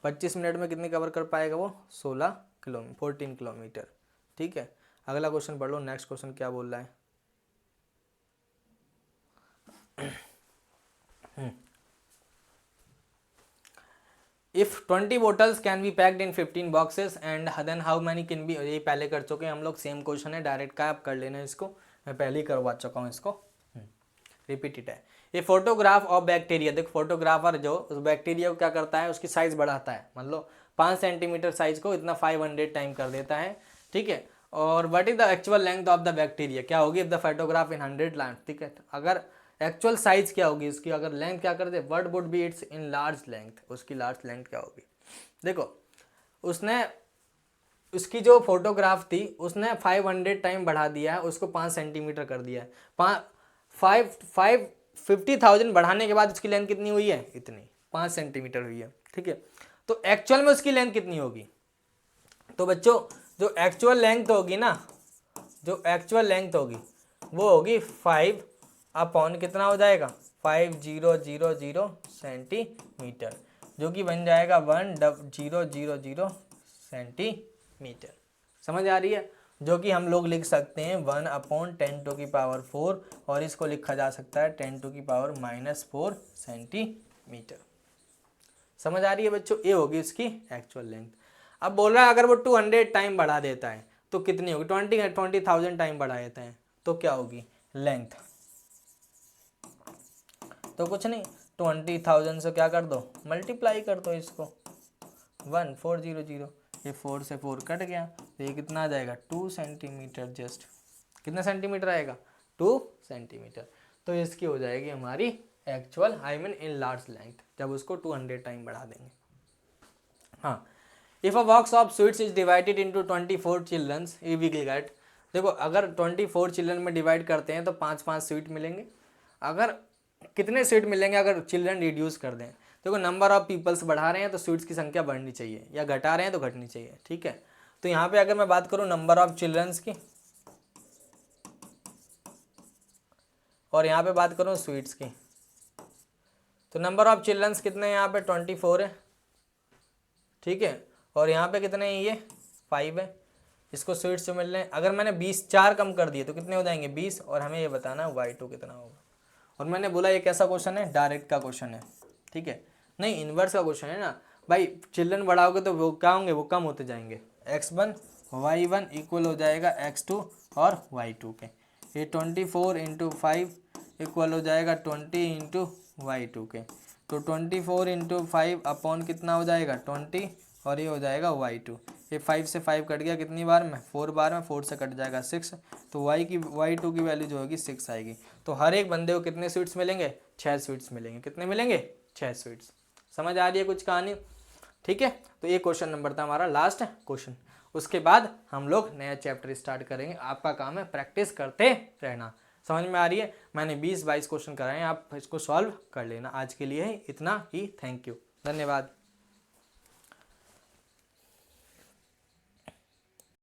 25 मिनट में कितनी कवर कर पाएगा वो, 14 किलोमीटर। ठीक है, अगला क्वेश्चन पढ़ लो। नेक्स्ट क्वेश्चन क्या बोल रहा है। If 20 bottles can be packed in 15 boxes and then how many can be, ये पहले कर चुके हैं हम लोग, सेम क्वेश्चन है, डायरेक्ट का आप कर लेना इसको, मैं पहले ही करवा चुका हूँ इसको, रिपीटेड है। ये फोटोग्राफ ऑफ बैक्टीरिया, देखो फोटोग्राफर जो उस बैक्टीरिया को क्या करता है, उसकी साइज बढ़ाता है, मान लो 5 सेंटीमीटर साइज को इतना 500 टाइम कर देता है। ठीक है, और what is the actual length of the bacteria, क्या होगी if the photograph in 100 length. ठीक है, अगर एक्चुअल साइज क्या होगी इसकी, अगर लेंथ क्या कर दे, what would be its in large length, उसकी लार्ज लेंथ क्या होगी। देखो उसने उसकी जो फोटोग्राफ थी उसने 500 टाइम बढ़ा दिया है, उसको 5 सेंटीमीटर कर दिया है। 50,000 बढ़ाने के बाद उसकी लेंथ कितनी हुई है, इतनी 5 सेंटीमीटर हुई है। ठीक है, तो एक्चुअल में उसकी लेंथ कितनी होगी, तो बच्चों जो एक्चुअल लेंथ होगी ना, जो एक्चुअल लेंथ होगी वो होगी 5 अपॉन कितना हो जाएगा 5000 सेंटीमीटर, जो कि बन जाएगा 1000 सेंटीमीटर। समझ आ रही है, जो कि हम लोग लिख सकते हैं 1 अपॉन 10⁴, और इसको लिखा जा सकता है 10⁻⁻4 सेंटीमीटर। समझ आ रही है बच्चों, ये होगी इसकी एक्चुअल लेंथ। अब बोल रहा है अगर वो 200 टाइम बढ़ा देता है तो कितनी होगी, 20,000 टाइम बढ़ा देता है तो क्या होगी लेंथ। तो कुछ नहीं, 20,000 से क्या कर दो, मल्टीप्लाई कर दो इसको, 1400, ये 4 से 4 कट गया तो ये कितना आ जाएगा 2 सेंटीमीटर जस्ट। कितना सेंटीमीटर आएगा, 2 सेंटीमीटर। तो इसकी हो जाएगी हमारी actual, I mean in large length, जब उसको 200 टाइम बढ़ा देंगे। हाँ, if a box of sweets is divided into 24 childrens we will get. देखो अगर 24 चिल्ड्रन में डिवाइड करते हैं तो 5-5 स्वीट मिलेंगे। अगर कितने स्वीट मिलेंगे अगर चिल्ड्रन रिड्यूस कर दें, देखो नंबर ऑफ पीपल्स बढ़ा रहे हैं तो स्वीट्स की संख्या बढ़नी चाहिए, या घटा रहे हैं तो घटनी चाहिए। ठीक है, तो यहाँ पे अगर मैं बात करूँ नंबर ऑफ चिल्ड्रंस की, और यहाँ पे बात करूँ स्वीट्स की, तो नंबर ऑफ चिल्ड्रंस कितने हैं यहाँ पे 24 है। ठीक है, और यहाँ पे कितने हैं, ये 5 है। इसको स्वीट्स जो मिल रहे हैं, अगर मैंने 20 4 कम कर दिए तो कितने हो जाएंगे 20, और हमें ये बताना है y2 कितना होगा। और मैंने बोला ये कैसा क्वेश्चन है, डायरेक्ट का क्वेश्चन है। ठीक है, नहीं इन्वर्स का क्वेश्चन है ना भाई, चिल्ड्रन बढ़ाओगे तो वो क्या होंगे, वो कम होते जाएंगे। x1 y1 इक्वल हो जाएगा x2 और y2 के। ये 24 इंटू 5 इक्वल हो जाएगा 20 इंटू y2 के। तो 24 इंटू 5 अपॉन कितना हो जाएगा 20, और ये हो जाएगा y2। ये 5 से 5 कट गया कितनी बार में, 4 बार में, 4 से कट जाएगा 6, तो y2 की वैल्यू जो होगी 6 आएगी। तो हर एक बंदे को कितने स्वीट्स मिलेंगे, 6 स्वीट्स मिलेंगे। कितने मिलेंगे, 6 स्वीट्स। समझ आ रही है कुछ कहानी। ठीक है, तो ये क्वेश्चन नंबर था हमारा लास्ट क्वेश्चन। उसके बाद हम लोग नया चैप्टर स्टार्ट करेंगे। आपका काम है प्रैक्टिस करते रहना। समझ में आ रही है? मैंने 20-22 क्वेश्चन कराए हैं, आप इसको सॉल्व कर लेना। आज के लिए इतना ही। थैंक यू, धन्यवाद।